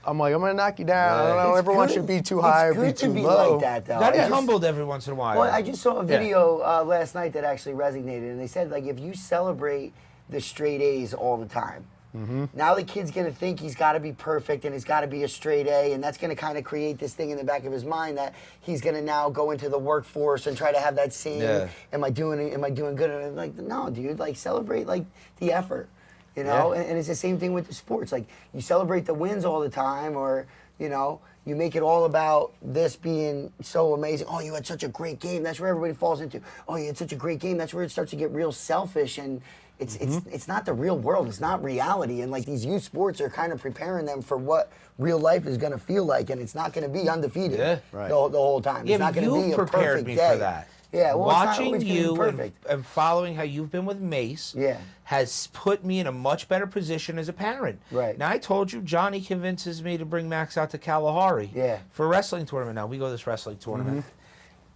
Speaker 1: I'm like, I'm going to knock you down. I don't know, everyone should be too high or be
Speaker 2: It's
Speaker 1: too
Speaker 2: good to be
Speaker 1: low.
Speaker 2: like that, though.
Speaker 3: You gotta be humbled every once in a while.
Speaker 2: Well, I just saw a video last night that actually resonated, and they said, like, if you celebrate the straight A's all the time, now the kid's going to think he's got to be perfect and he's got to be a straight A, and that's going to kind of create this thing in the back of his mind that he's going to now go into the workforce and try to have that same, am I doing good? And I'm like, no, dude, like, celebrate, like, the effort, you know? And it's the same thing with the sports. Like, you celebrate the wins all the time, or, you know, you make it all about this being so amazing. Oh, you had such a great game. That's where everybody falls into. Oh, you had such a great game. That's where it starts to get real selfish, and it's not the real world. It's not reality. And like these youth sports are kind of preparing them for what real life is going to feel like, and it's not going to be undefeated the whole time.
Speaker 3: Yeah,
Speaker 2: it's not
Speaker 3: but
Speaker 2: going to be
Speaker 3: you've
Speaker 2: a
Speaker 3: prepared
Speaker 2: perfect
Speaker 3: me
Speaker 2: day.
Speaker 3: for that.
Speaker 2: Yeah, well,
Speaker 3: watching
Speaker 2: it's not
Speaker 3: you
Speaker 2: perfect.
Speaker 3: and following how you've been with Mace has put me in a much better position as a parent.
Speaker 2: Right.
Speaker 3: Now, I told you, Johnny convinces me to bring Max out to Kalahari for a wrestling tournament. Now, we go to this wrestling tournament.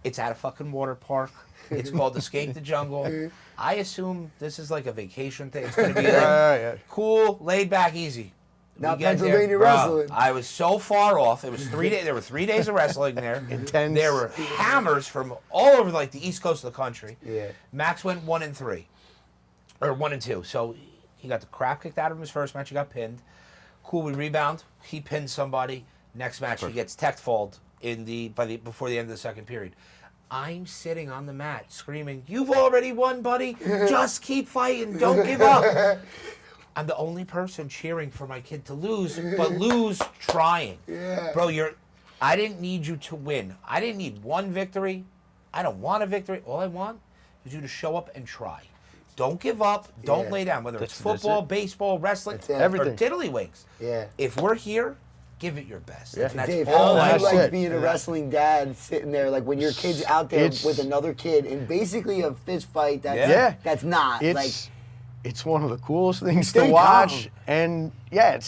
Speaker 3: It's at a fucking water park. It's called Escape the Jungle. I assume this is like a vacation thing. It's going to be like cool, laid back, easy.
Speaker 2: Not Pennsylvania wrestling.
Speaker 3: I was so far off. It was 3 days. There were 3 days of wrestling there.
Speaker 1: Intense.
Speaker 3: There were hammers from all over like the East Coast of the country.
Speaker 2: Yeah.
Speaker 3: Max went 1-3, or 1-2. So he got the crap kicked out of him his first match. He got pinned. Cool. We rebound. He pins somebody. Next match, he gets tech-falled before the end of the second period. I'm sitting on the mat screaming, "You've already won, buddy. Just keep fighting. Don't give up." I'm the only person cheering for my kid to lose, but lose trying.
Speaker 2: Yeah.
Speaker 3: Bro, I didn't need you to win. I didn't need one victory. I don't want a victory. All I want is you to show up and try. Don't give up. Don't lay down. Whether it's football, baseball, wrestling, or
Speaker 1: everything.
Speaker 3: tiddlywinks.
Speaker 2: Yeah.
Speaker 3: If we're here, give it your best.
Speaker 1: Yeah.
Speaker 3: And that's
Speaker 2: Dave,
Speaker 3: all
Speaker 2: how
Speaker 3: I
Speaker 2: do you like
Speaker 3: want.
Speaker 2: being a wrestling dad sitting there, like when your kid's out there with another kid in basically a fist fight that's not like.
Speaker 1: It's one of the coolest things
Speaker 2: Stay
Speaker 1: to watch,
Speaker 2: calm.
Speaker 1: and I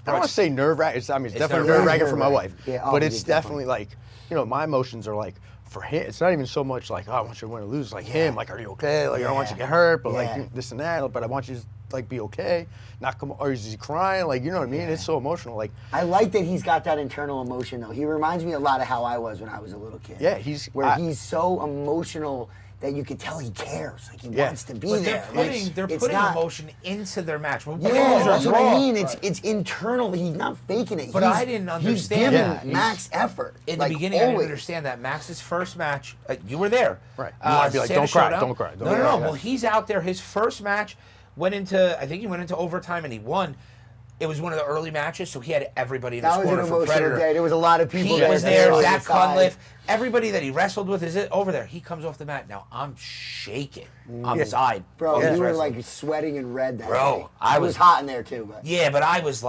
Speaker 1: don't want to say nerve-wracking. It's definitely nerve-wracking for my wife, but it's definitely like, my emotions are like for him. It's not even so much like, oh, I want you to win or lose, like him, like, are you okay? Like, I don't want you to get hurt, but like this and that, but I want you to like be okay. Not come, or is he crying? Like, you know what I mean? It's so emotional. Like,
Speaker 2: I like that he's got that internal emotion though. He reminds me a lot of how I was when I was a little kid.
Speaker 1: Yeah,
Speaker 2: he's so emotional that you could tell he cares, like he wants to be there.
Speaker 3: They're putting emotion into their match.
Speaker 2: That's what I mean. It's internal. He's not faking it.
Speaker 3: But I didn't understand.
Speaker 2: He's giving Max effort.
Speaker 3: In the beginning, I didn't understand that. Max's first match, you were there.
Speaker 1: Right. You want to be like, don't cry, don't cry.
Speaker 3: No. Well, he's out there. His first match I think he went into overtime and he won. It was one of the early matches, so he had everybody in his corner for Predator. That was an emotional day.
Speaker 2: There was a lot of people
Speaker 3: He was there, Zach Cunliffe, everybody that he wrestled with is over there. He comes off the mat. Now, I'm shaking on the side.
Speaker 2: Bro, you were like sweating and red that day.
Speaker 3: Bro,
Speaker 2: I was hot in there too. But.
Speaker 3: Yeah, but I was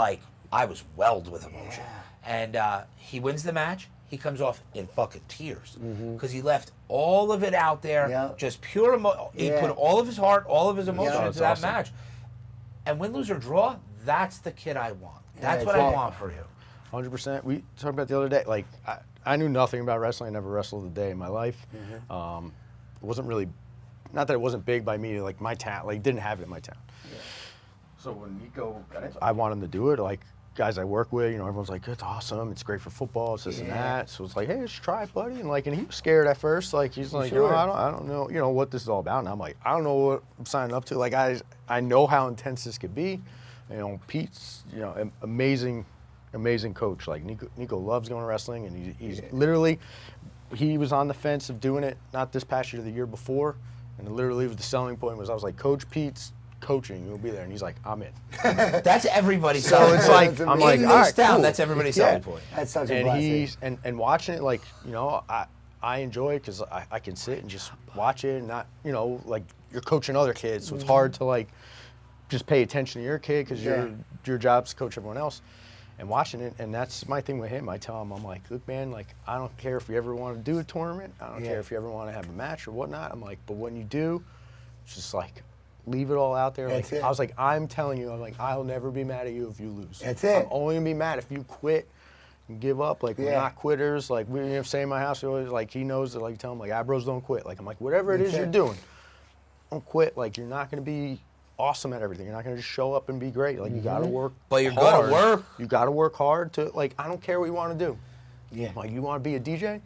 Speaker 3: welled with emotion. And he wins the match. He comes off in fucking tears because he left all of it out there, just pure emotion. He put all of his heart, all of his emotion into that match. And win, lose, or draw, that's the kid I want. That's what I want for you.
Speaker 1: 100%. We talked about the other day, like, I knew nothing about wrestling. I never wrestled a day in my life. It wasn't really, not that it wasn't big by me, like my town, like didn't have it in my town. So when Nico got into it, I want him to do it. Like, guys I work with, everyone's like, it's awesome, it's great for football, it's this and that. So it's like, hey, let's try it, buddy. And he was scared at first. Like, he's like, I don't know, what this is all about. And I'm like, I don't know what I'm signing up to. Like, I know how intense this could be. Pete's, amazing coach. Like, Nico loves going to wrestling, and he's literally, he was on the fence of doing it, not this past year, the year before. And literally the selling point was, I was like, Coach Pete's coaching, you'll be there. And he's like, I'm in.
Speaker 3: That's everybody's
Speaker 1: so it's like, I'm like, all right, cool.
Speaker 3: That's everybody's selling point.
Speaker 2: That's such a blessing.
Speaker 1: And watching it, like, I enjoy it because I can sit and just watch it and not, like, you're coaching other kids, so it's hard to, like, just pay attention to your kid because your job's to coach everyone else. And watching it, and that's my thing with him. I tell him, I'm like, look, man, like, I don't care if you ever want to do a tournament. I don't care if you ever want to have a match or whatnot. I'm like, but when you do, it's just like, leave it all out there. Like, I was like, I'm telling you, I'm like, I'll never be mad at you if you lose.
Speaker 2: That's it.
Speaker 1: I'm only gonna be mad if you quit and give up. Like, we're not quitters. Like, we say in my house, we always, like, he knows that, like, tell him, like, Abros don't quit. Like, I'm like, whatever it is you're doing, don't quit. Like, you're not gonna be awesome at everything. You're not gonna just show up and be great. Like, you gotta work.
Speaker 3: But you're
Speaker 1: hard.
Speaker 3: gonna work.
Speaker 1: You gotta work hard to, like, I don't care what you want to do.
Speaker 2: Yeah.
Speaker 1: Like, you want to be a DJ?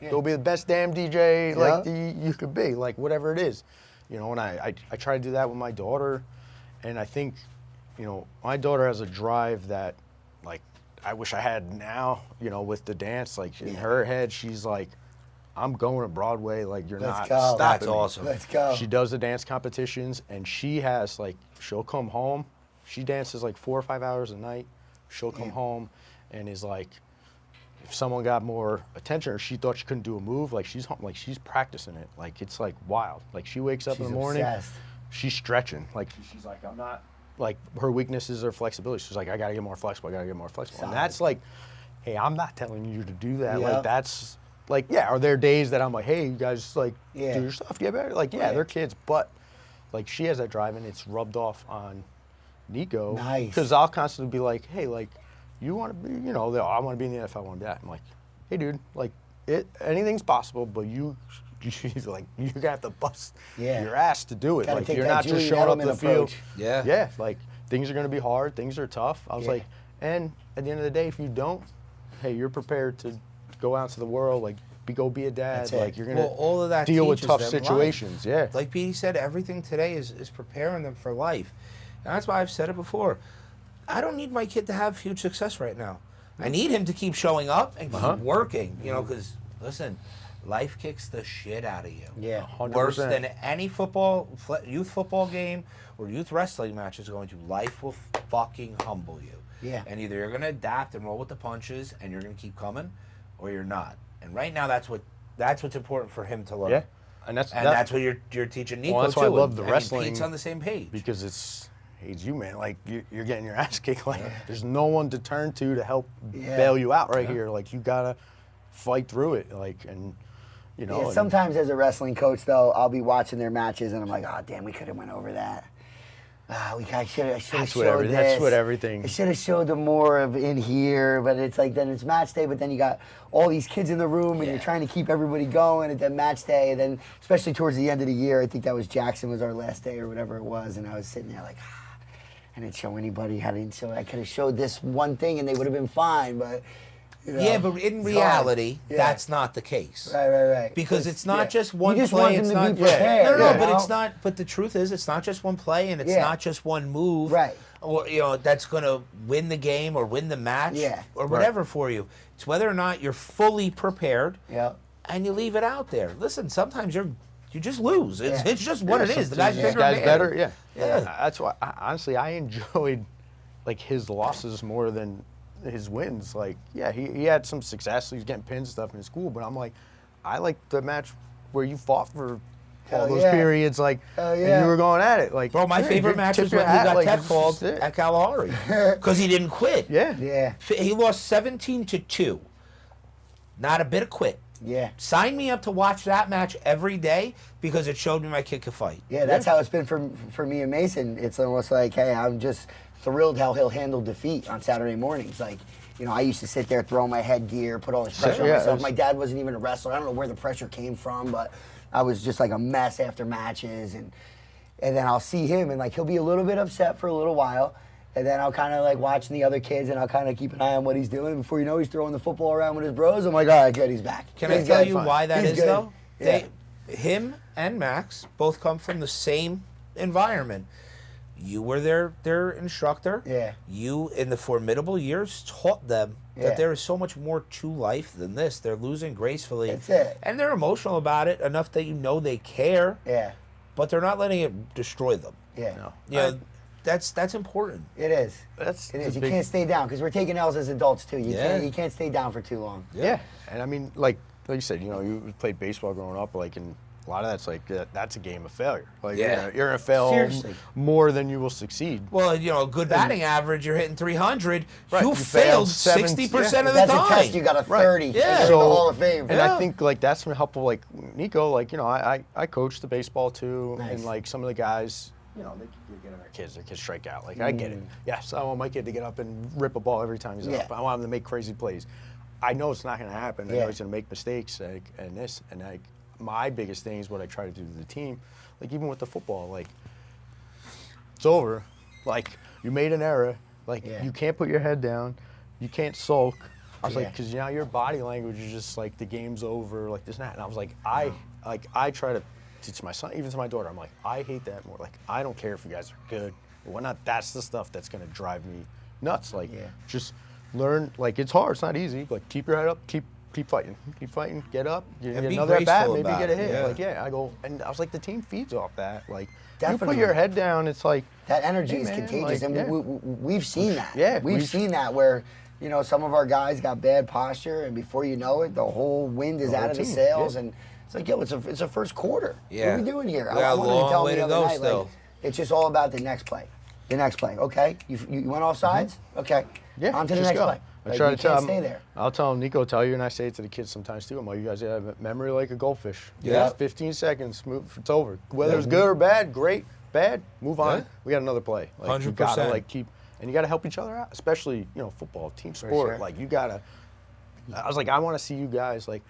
Speaker 1: Go be the best damn DJ like you could be. Like, whatever it is. And I try to do that with my daughter, and I think, my daughter has a drive that, like, I wish I had now, with the dance. Like, in her head, she's like, I'm going to Broadway, like, you're not stopping
Speaker 3: That's
Speaker 1: me.
Speaker 3: awesome.
Speaker 2: Let's go.
Speaker 1: She does the dance competitions, and she has, like, she'll come home. She dances, like, 4 or 5 hours a night. She'll come home and is like, if someone got more attention or she thought she couldn't do a move, like, she's home, like, she's practicing it. Like, it's, like, wild. Like, she wakes up in the morning.
Speaker 2: Obsessed.
Speaker 1: she's stretching. Like she's like, I'm not like her weaknesses are flexibility. She's like, I gotta get more flexible. I gotta get more flexible. And that's like, hey, I'm not telling you to do that.
Speaker 2: Yeah.
Speaker 1: Like that's like, yeah. Are there days that I'm like, hey, you guys like do
Speaker 2: Yeah.
Speaker 1: your stuff, get better? Like, yeah, they're kids, but like she has that drive, and it's rubbed off on Nico.
Speaker 2: Nice.
Speaker 1: Because I'll constantly be like, hey, like, you want to be, you know, I want to be in the NFL, I want to be that. I'm like, hey, dude, like, anything's possible, but she's like, you're gonna have to bust your ass to do it.
Speaker 2: Gotta
Speaker 1: Like,
Speaker 2: take
Speaker 1: you're
Speaker 2: that
Speaker 1: not just
Speaker 2: Julian
Speaker 1: showing up to
Speaker 2: Edelman
Speaker 1: the field.
Speaker 2: approach.
Speaker 3: Yeah.
Speaker 1: Yeah, like, things are gonna be hard, things are tough. I was
Speaker 2: Yeah.
Speaker 1: like, and at the end of the day, if you don't, hey, you're prepared to go out to the world, like, go be a dad.
Speaker 2: That's it.
Speaker 1: Like, you're gonna
Speaker 3: all of that
Speaker 1: deal with
Speaker 3: teaches
Speaker 1: tough
Speaker 3: them
Speaker 1: situations.
Speaker 3: life.
Speaker 1: Yeah.
Speaker 3: Like Petey said, everything today is preparing them for life. And that's why I've said it before. I don't need my kid to have huge success right now. I need him to keep showing up and keep working, you know, because, listen, life kicks the shit out of you.
Speaker 2: Yeah.
Speaker 1: 100%.
Speaker 3: Worse than any youth football game or youth wrestling match is going to. Life will fucking humble you.
Speaker 2: Yeah.
Speaker 3: And either you're going to adapt and roll with the punches and you're going to keep coming, or you're not. And right now, that's what's important for him to learn.
Speaker 1: Yeah. And that's
Speaker 3: what you're teaching Nico,
Speaker 1: well, that's
Speaker 3: too.
Speaker 1: why I love the
Speaker 3: and
Speaker 1: wrestling.
Speaker 3: Pete's on the same page.
Speaker 1: Because it's you, man. Like, you're getting your ass kicked. Like, there's no one to turn to help bail you out right here. Like, you gotta fight through it. Like, and you know.
Speaker 2: Yeah, sometimes as a wrestling coach, though, I'll be watching their matches and I'm like, oh damn, we could have went over that. I should have showed this.
Speaker 1: That's what everything.
Speaker 2: I should have showed them more of in here, but it's like then it's match day, but then you got all these kids in the room and you're trying to keep everybody going at that match day, and then especially towards the end of the year, I think that was Jackson was our last day or whatever it was, and I was sitting there like, I didn't show anybody. I could have showed this one thing and they would have been fine, but. You know,
Speaker 3: yeah, but in reality, that's not the case.
Speaker 2: Right.
Speaker 3: Because it's not just one
Speaker 2: you just
Speaker 3: play.
Speaker 2: want
Speaker 3: It's
Speaker 2: them to
Speaker 3: not
Speaker 2: be prepared,
Speaker 3: no,
Speaker 2: you
Speaker 3: but
Speaker 2: know?
Speaker 3: it's not. But the truth is, it's not just one play, and it's not just one move.
Speaker 2: Right.
Speaker 3: Or that's going to win the game or win the match.
Speaker 2: Yeah.
Speaker 3: Or whatever for you. It's whether or not you're fully prepared.
Speaker 2: Yeah.
Speaker 3: And you leave it out there. Listen, sometimes you just lose. It's just what it is. The guy's
Speaker 1: This
Speaker 3: bigger.
Speaker 1: guy's
Speaker 3: man.
Speaker 1: better. Yeah.
Speaker 3: Yeah.
Speaker 1: That's why. Honestly, I enjoyed like his losses more than his wins. Like, yeah, he had some success. He was getting pins and stuff in school, but I'm like, I like the match where you fought for all those periods, like, and you were going at it. Like,
Speaker 3: Bro, my favorite match was when he got tech called at Kalahari because he didn't quit.
Speaker 2: Yeah.
Speaker 3: He lost 17-2. Not a bit of quit.
Speaker 2: Yeah.
Speaker 3: Sign me up to watch that match every day because it showed me my kid could fight.
Speaker 2: Yeah, that's how it's been for me and Mason. It's almost like, hey, I'm just thrilled how he'll handle defeat on Saturday mornings. Like, you know, I used to sit there, throw my headgear, put all this pressure on myself. My dad wasn't even a wrestler. I don't know where the pressure came from, but I was just like a mess after matches. And then I'll see him, and like he'll be a little bit upset for a little while. And then I'll kind of like watching the other kids, and I'll kind of keep an eye on what he's doing. Before you know, he's throwing the football around with his bros. I'm like, all right, good, he's back.
Speaker 3: Can I tell you why that is, though?
Speaker 2: Yeah.
Speaker 3: Him and Max both come from the same environment. You were their instructor.
Speaker 2: Yeah.
Speaker 3: You, in the formidable years, taught them that there is so much more to life than this. They're losing gracefully.
Speaker 2: That's it.
Speaker 3: And they're emotional about it enough that you know they care.
Speaker 2: Yeah.
Speaker 3: But they're not letting it destroy them.
Speaker 2: Yeah.
Speaker 1: No.
Speaker 3: You know, that's important.
Speaker 2: It is.
Speaker 1: That's
Speaker 2: It is.
Speaker 1: the
Speaker 2: You
Speaker 1: big-
Speaker 2: can't stay down because we're taking L's as adults too.
Speaker 3: Yeah.
Speaker 2: You can't stay down for too long.
Speaker 1: Yeah, and I mean, like you said, you know, you played baseball growing up, like, and a lot of that's like that's a game of failure. Like,
Speaker 3: Yeah.
Speaker 1: you're gonna fail
Speaker 2: Seriously.
Speaker 1: more than you will succeed.
Speaker 3: Well, you know, a good batting average, you're hitting 300.
Speaker 1: Right,
Speaker 3: You
Speaker 1: you
Speaker 3: failed
Speaker 1: failed
Speaker 3: 60% of the
Speaker 2: That's
Speaker 3: time.
Speaker 2: a test. You got a 30.
Speaker 3: Yeah.
Speaker 2: In the Hall of Fame.
Speaker 1: And I think like that's been helpful. Like Nico, like, you know, I coached the baseball too,
Speaker 2: Nice.
Speaker 1: and like some of the guys, you know, they get on their kids strike out. Like, I get it. Yes, I want my kid to get up and rip a ball every time he's up. I want him to make crazy plays. I know it's not going to happen. I know he's going to make mistakes, like, and this, and like my biggest thing is what I try to do to the team. Like, even with the football, like, it's over. Like, you made an error. Like, you can't put your head down. You can't sulk. I was like, because now your body language is just like the game's over, like this and that. And I was like, I try to teach my son, even to my daughter. I'm like, I hate that more. Like, I don't care if you guys are good or whatnot. That's the stuff that's gonna drive me nuts. Like, just learn. Like, it's hard. It's not easy. But like, keep your head up. Keep fighting. Keep fighting. Get up. You
Speaker 3: And
Speaker 1: get
Speaker 3: be
Speaker 1: another at bat.
Speaker 3: graceful
Speaker 1: Maybe
Speaker 3: about
Speaker 1: get a
Speaker 3: it,
Speaker 1: hit.
Speaker 3: yeah.
Speaker 1: Like, I go, and I was like, the team feeds off that. Like, you
Speaker 2: Definitely.
Speaker 1: put your head down. It's like
Speaker 2: That energy
Speaker 1: hey,
Speaker 2: is
Speaker 1: man,
Speaker 2: contagious,
Speaker 1: like,
Speaker 2: and we've seen that.
Speaker 1: Yeah,
Speaker 2: we've seen that where you know, some of our guys got bad posture, and before you know it, the whole wind is out of the sails, and it's like, yo, it's a first quarter.
Speaker 3: Yeah.
Speaker 2: What are we doing here?
Speaker 3: We got a
Speaker 2: wanted to
Speaker 3: long
Speaker 2: tell
Speaker 3: way
Speaker 2: me
Speaker 3: to
Speaker 2: the other
Speaker 3: go
Speaker 2: night,
Speaker 3: still.
Speaker 2: like, it's just all about the next play. The next play, okay? You went off sides? Okay.
Speaker 1: Yeah,
Speaker 2: On to the
Speaker 1: just
Speaker 2: next
Speaker 1: go.
Speaker 2: play.
Speaker 1: I
Speaker 2: Like,
Speaker 1: try
Speaker 2: you
Speaker 1: to tell
Speaker 2: can't
Speaker 1: him,
Speaker 2: stay there.
Speaker 1: I'll tell him, Nico, tell you, and I say it to the kids sometimes too. I'm like, you guys have a memory like a goldfish.
Speaker 3: Yeah.
Speaker 1: 15 seconds, move, it's over. Whether it's good or bad, great, bad, move on.
Speaker 3: Yeah.
Speaker 1: We got another play. Like, you
Speaker 3: 100%.
Speaker 1: gotta like keep, and you gotta help each other out, especially, you know, football, team sport.
Speaker 2: sure.
Speaker 1: Like, you gotta, I was like, I want to see you guys, like,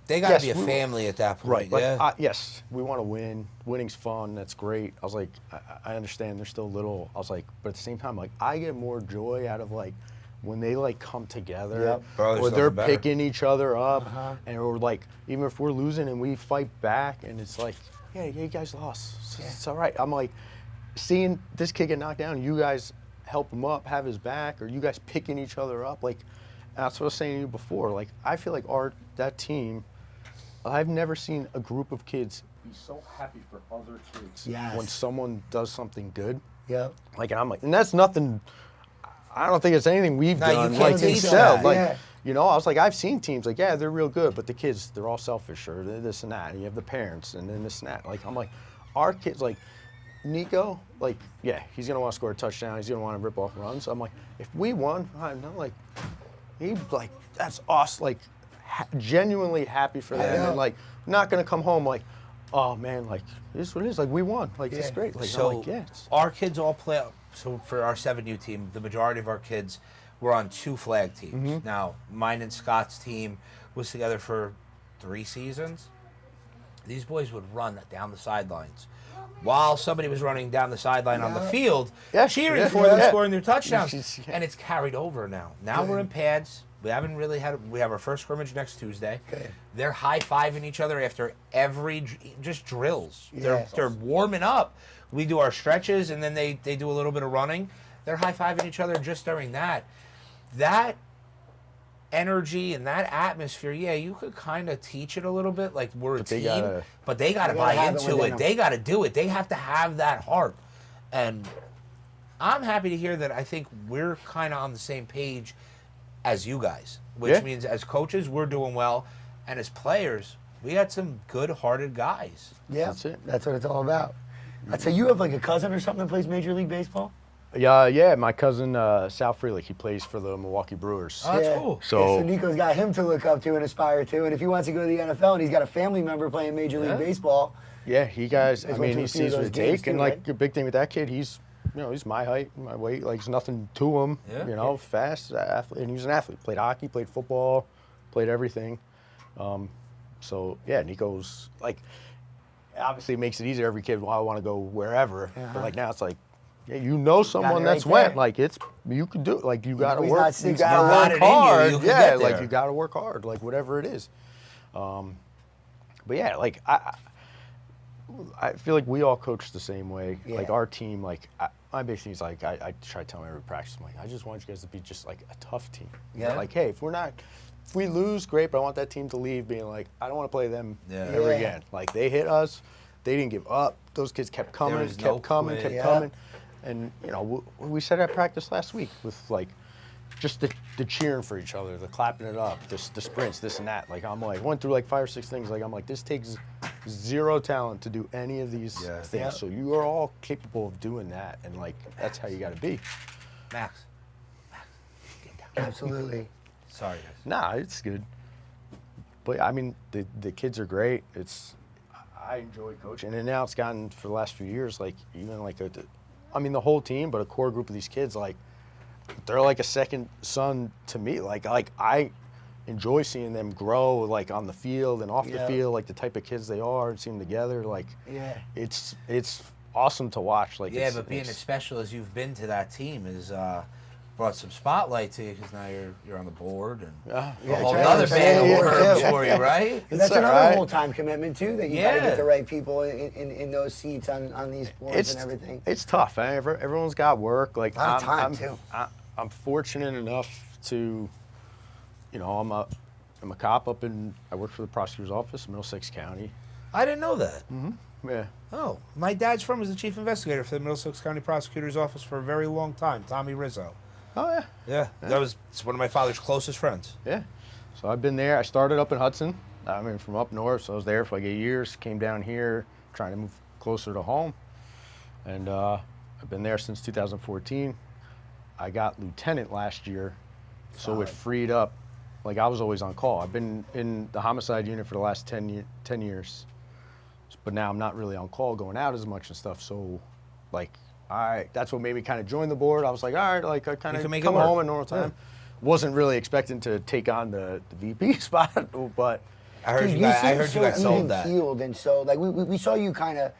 Speaker 3: They got to
Speaker 1: Yes,
Speaker 3: be a
Speaker 1: we-
Speaker 3: family at that point.
Speaker 1: right, like,
Speaker 3: Yeah.
Speaker 1: yes, we want to win. Winning's fun, that's great. I was like, I understand they're still little. I was like, but at the same time, like, I get more joy out of, like, when they, like, come together,
Speaker 2: Yep.
Speaker 3: Bro, there's
Speaker 1: or they're
Speaker 3: nothing better.
Speaker 1: picking each other up, and or like, even if we're losing and we fight back, and it's like, yeah, you guys lost, it's all right. I'm like, seeing this kid get knocked down, you guys help him up, have his back, or you guys picking each other up, like, that's what I was saying to you before. Like, I feel like that team, I've never seen a group of kids be so happy for other kids
Speaker 2: Yes.
Speaker 1: when someone does something good.
Speaker 2: Yeah.
Speaker 1: Like, and I'm like, and that's nothing. I don't think it's anything we've
Speaker 3: No, you
Speaker 1: done.
Speaker 3: can't
Speaker 1: Like
Speaker 3: teach
Speaker 1: themselves,
Speaker 3: that.
Speaker 1: like,
Speaker 2: Yeah.
Speaker 1: you know, I was like, I've seen teams like, yeah, they're real good, but the kids, they're all selfish, or they're this and that. And you have the parents, and then this and that. Like, I'm like, our kids, like, Nico, like, yeah, he's gonna want to score a touchdown. He's gonna want to rip off runs. I'm like, if we won, I'm not like, he like, that's awesome. Like, genuinely happy for them,
Speaker 2: know.
Speaker 1: and like, not gonna come home like, oh man, like, this is what it is. Like, we won. Like, it's
Speaker 2: Yeah.
Speaker 1: great. Like,
Speaker 3: So
Speaker 1: I'm like, yeah. It's,
Speaker 3: our kids all play. So for our 7U team, the majority of our kids were on 2 flag teams.
Speaker 1: Mm-hmm.
Speaker 3: Now, mine and Scott's team was together for 3 seasons. These boys would run down the sidelines while somebody was running down the sideline on the field,
Speaker 1: Yeah,
Speaker 3: cheering
Speaker 1: yeah,
Speaker 3: for them,
Speaker 1: yeah.
Speaker 3: scoring their touchdowns.
Speaker 1: Yeah.
Speaker 3: And it's carried over now. Now we're in pads. We haven't really we have our first scrimmage next Tuesday.
Speaker 2: Okay.
Speaker 3: They're high-fiving each other after every just drills.
Speaker 2: Yeah.
Speaker 3: They're warming up. We do our stretches, and then they do a little bit of running. They're high-fiving each other just during that. That energy and that atmosphere, yeah, you could kind of teach it a little bit, like we're a
Speaker 1: But they
Speaker 3: team,
Speaker 1: gotta-
Speaker 3: but they got to
Speaker 2: They gotta
Speaker 3: buy
Speaker 2: have it
Speaker 3: into
Speaker 2: within
Speaker 3: it.
Speaker 2: them.
Speaker 3: They got to do it. They have to have that heart. And I'm happy to hear that I think we're kind of on the same page as you guys, which
Speaker 1: Yeah.
Speaker 3: means as coaches, we're doing well. And as players, we got some good-hearted guys.
Speaker 2: Yeah.
Speaker 1: That's it.
Speaker 2: That's what it's all about. I'd say you have like a cousin or something that plays Major League Baseball?
Speaker 1: yeah, my cousin Sal Freelick, he plays for the Milwaukee Brewers.
Speaker 3: Oh, that's cool.
Speaker 1: So-
Speaker 2: So Nico's got him to look up to and aspire to. And if he wants to go to the NFL and he's got a family member playing Major League
Speaker 3: Yeah.
Speaker 2: Baseball,
Speaker 1: Yeah, he guys. I
Speaker 2: went
Speaker 1: mean,
Speaker 2: to a
Speaker 1: he
Speaker 2: few of
Speaker 1: sees what
Speaker 2: those
Speaker 1: it
Speaker 2: games
Speaker 1: take, and
Speaker 2: too,
Speaker 1: like
Speaker 2: right?
Speaker 1: the big thing with that kid, he's, you know, he's my height, my weight. Like, there's nothing to him.
Speaker 3: Yeah.
Speaker 1: You know, fast athlete, and he was an athlete. Played hockey, played football, played everything. So yeah, Nico's like, obviously it makes it easier. Every kid, well, I want to go wherever. But like now, it's like, yeah, you know someone
Speaker 2: right
Speaker 1: that's went.
Speaker 2: there.
Speaker 1: Like, it's, you can do it. Like, you gotta
Speaker 2: he's
Speaker 1: work.
Speaker 2: not
Speaker 1: You
Speaker 2: 6'4".
Speaker 1: gotta
Speaker 3: Got it
Speaker 1: work
Speaker 3: in you,
Speaker 1: hard.
Speaker 3: you can
Speaker 1: Yeah,
Speaker 3: get
Speaker 1: like
Speaker 3: there.
Speaker 1: you gotta work hard. Like whatever it is. But yeah, like I feel like we all coach the same way.
Speaker 2: Yeah.
Speaker 1: Like our team, like my big thing is like I try to tell them every practice, I'm like, I just want you guys to be just like a tough team.
Speaker 2: Yeah.
Speaker 1: Like, hey, if we lose, great, but I want that team to leave being like, I don't want to play them
Speaker 3: Yeah.
Speaker 1: ever
Speaker 2: Yeah.
Speaker 1: again. Like they hit us, they didn't give up. Those kids kept coming,
Speaker 3: was no
Speaker 1: kept coming,
Speaker 3: quit.
Speaker 1: kept
Speaker 2: Yeah.
Speaker 1: coming. And you know, we said at practice last week with like just the cheering for each other, the clapping it up, the sprints, this and that. Like I'm like went through like 5 or 6 things. Like I'm like, this takes zero talent to do any of these
Speaker 3: Yeah.
Speaker 1: things.
Speaker 2: Yeah.
Speaker 1: So you are all capable of doing that, and like that's how you got to be.
Speaker 3: Max.
Speaker 2: absolutely.
Speaker 3: Sorry, guys.
Speaker 1: Nah, it's good. But I mean, the kids are great. I enjoy coaching, and now it's gotten for the last few years, like even like the whole team, but a core group of these kids, like they're like a second son to me. Like I enjoy seeing them grow, like on the field and off the
Speaker 2: Yeah.
Speaker 1: field, like the type of kids they are, and see them together. Like
Speaker 2: Yeah.
Speaker 1: it's awesome to watch. Like
Speaker 3: Yeah, but being as special as you've been to that team is brought some spotlight to you because now you're on the board and
Speaker 1: Yeah,
Speaker 3: a whole
Speaker 2: right.
Speaker 3: other bag
Speaker 2: Yeah,
Speaker 3: of worms
Speaker 2: yeah.
Speaker 3: for you, right?
Speaker 2: But that's
Speaker 1: all
Speaker 2: another
Speaker 1: right.
Speaker 2: whole-time commitment too, that you got to
Speaker 3: Yeah.
Speaker 2: get the right people in those seats on these boards and everything.
Speaker 1: It's tough. Everyone's got work. Like
Speaker 2: A lot of time,
Speaker 1: I'm,
Speaker 2: too.
Speaker 1: I'm fortunate enough to, you know, I'm a cop I work for the prosecutor's office in Middlesex County.
Speaker 3: I didn't know that.
Speaker 1: Yeah.
Speaker 3: Oh, my dad's friend was the chief investigator for the Middlesex County Prosecutor's Office for a very long time, Tommy Rizzo.
Speaker 1: Oh yeah.
Speaker 3: Yeah, it's one of my father's closest friends.
Speaker 1: Yeah. So I've been there. I started up in Hudson. I mean, from up north, so I was there for like 8 years. Came down here, trying to move closer to home, and I've been there since 2014. I got lieutenant last year, so it freed up. Like I was always on call. I've been in the homicide unit for the last 10 years, but now I'm not really on call, going out as much and stuff. So, like, that's what made me kind of join the board. I was like, all right, like I kind of come home at normal time. Yeah. Wasn't really expecting to take on the VP spot, but
Speaker 3: I heard you got sold that.
Speaker 2: Healed, and so like we saw you kind of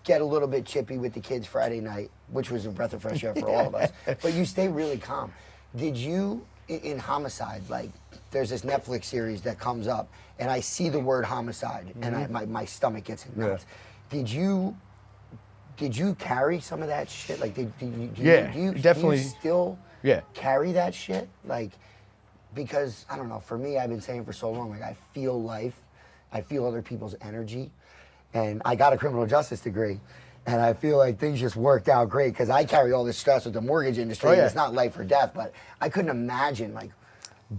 Speaker 2: get a little bit chippy with the kids Friday night, which was a breath of fresh air for all of us. But you stay really calm. Did you in homicide, like there's this Netflix series that comes up, and I see the word homicide, and my stomach gets in knots. Yeah. Did you carry some of that shit? Like, do you
Speaker 1: definitely
Speaker 2: still carry that shit? Like, because I don't know. For me, I've been saying for so long, like I feel life, I feel other people's energy, and I got a criminal justice degree, and I feel like things just worked out great because I carry all this stress with the mortgage industry. And it's not life or death, but I couldn't imagine like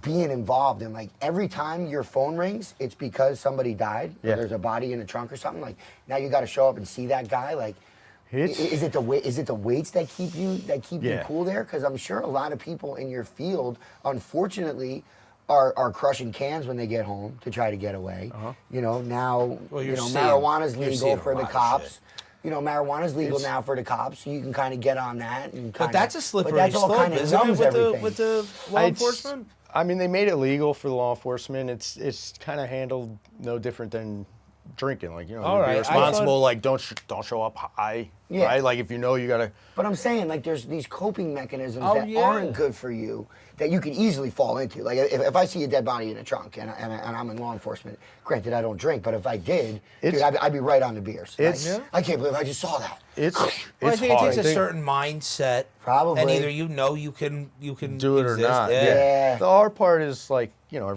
Speaker 2: being involved in like every time your phone rings, it's because somebody died. Or there's a body in the trunk or something. Like now you got to show up and see that guy. Like, is it the weights that keep you cool there? Because I'm sure a lot of people in your field, unfortunately, are crushing cans when they get home to try to get away. You know, now marijuana's legal for the cops. You know, marijuana's legal now for the cops, so you can kind of get on that.
Speaker 3: But that's a slippery slope, isn't it, with the law enforcement?
Speaker 1: I mean, they made it legal for the law enforcement. It's kind of handled no different than drinking. Like, you know, be responsible. Like, don't show up high. Yeah. Right? Like, if you know you gotta. But
Speaker 2: I'm saying, like, there's these coping mechanisms that aren't good for you that you can easily fall into. Like, if I see a dead body in a trunk and I'm in law enforcement, granted I don't drink, but if I did, dude, I'd be right on the beers. I can't believe I just saw that.
Speaker 1: It's
Speaker 3: I think
Speaker 1: hard.
Speaker 3: It takes a certain mindset.
Speaker 2: Probably.
Speaker 3: And either you can
Speaker 1: do it or not. Yeah. The hard part is like, you know,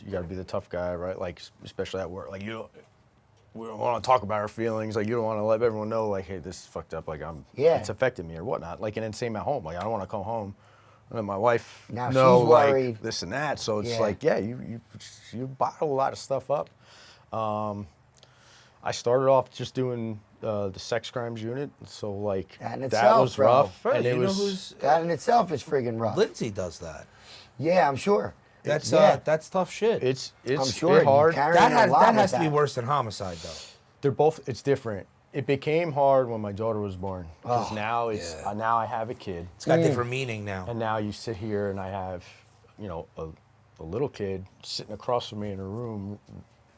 Speaker 1: you got to be the tough guy, right? Like, especially at work. Like, we don't want to talk about our feelings. Like, you don't want to let everyone know, like, hey, this is fucked up. Like, it's affected me or whatnot. Like, and then same at home. Like, I don't want to come home and let my wife know, like, this and that. So it's like, you bottle a lot of stuff up. I started off just doing the sex crimes unit. So, like, that was rough.
Speaker 2: And that in itself is friggin' rough.
Speaker 3: Lindsay does that.
Speaker 2: Yeah, I'm sure.
Speaker 3: That's tough shit.
Speaker 1: It's
Speaker 2: I'm sure
Speaker 1: hard.
Speaker 3: That has to be worse than homicide, though.
Speaker 1: They're both. It's different. It became hard when my daughter was born because now now I have a kid.
Speaker 3: It's got different meaning now.
Speaker 1: And now you sit here and I have, you know, a little kid sitting across from me in a room,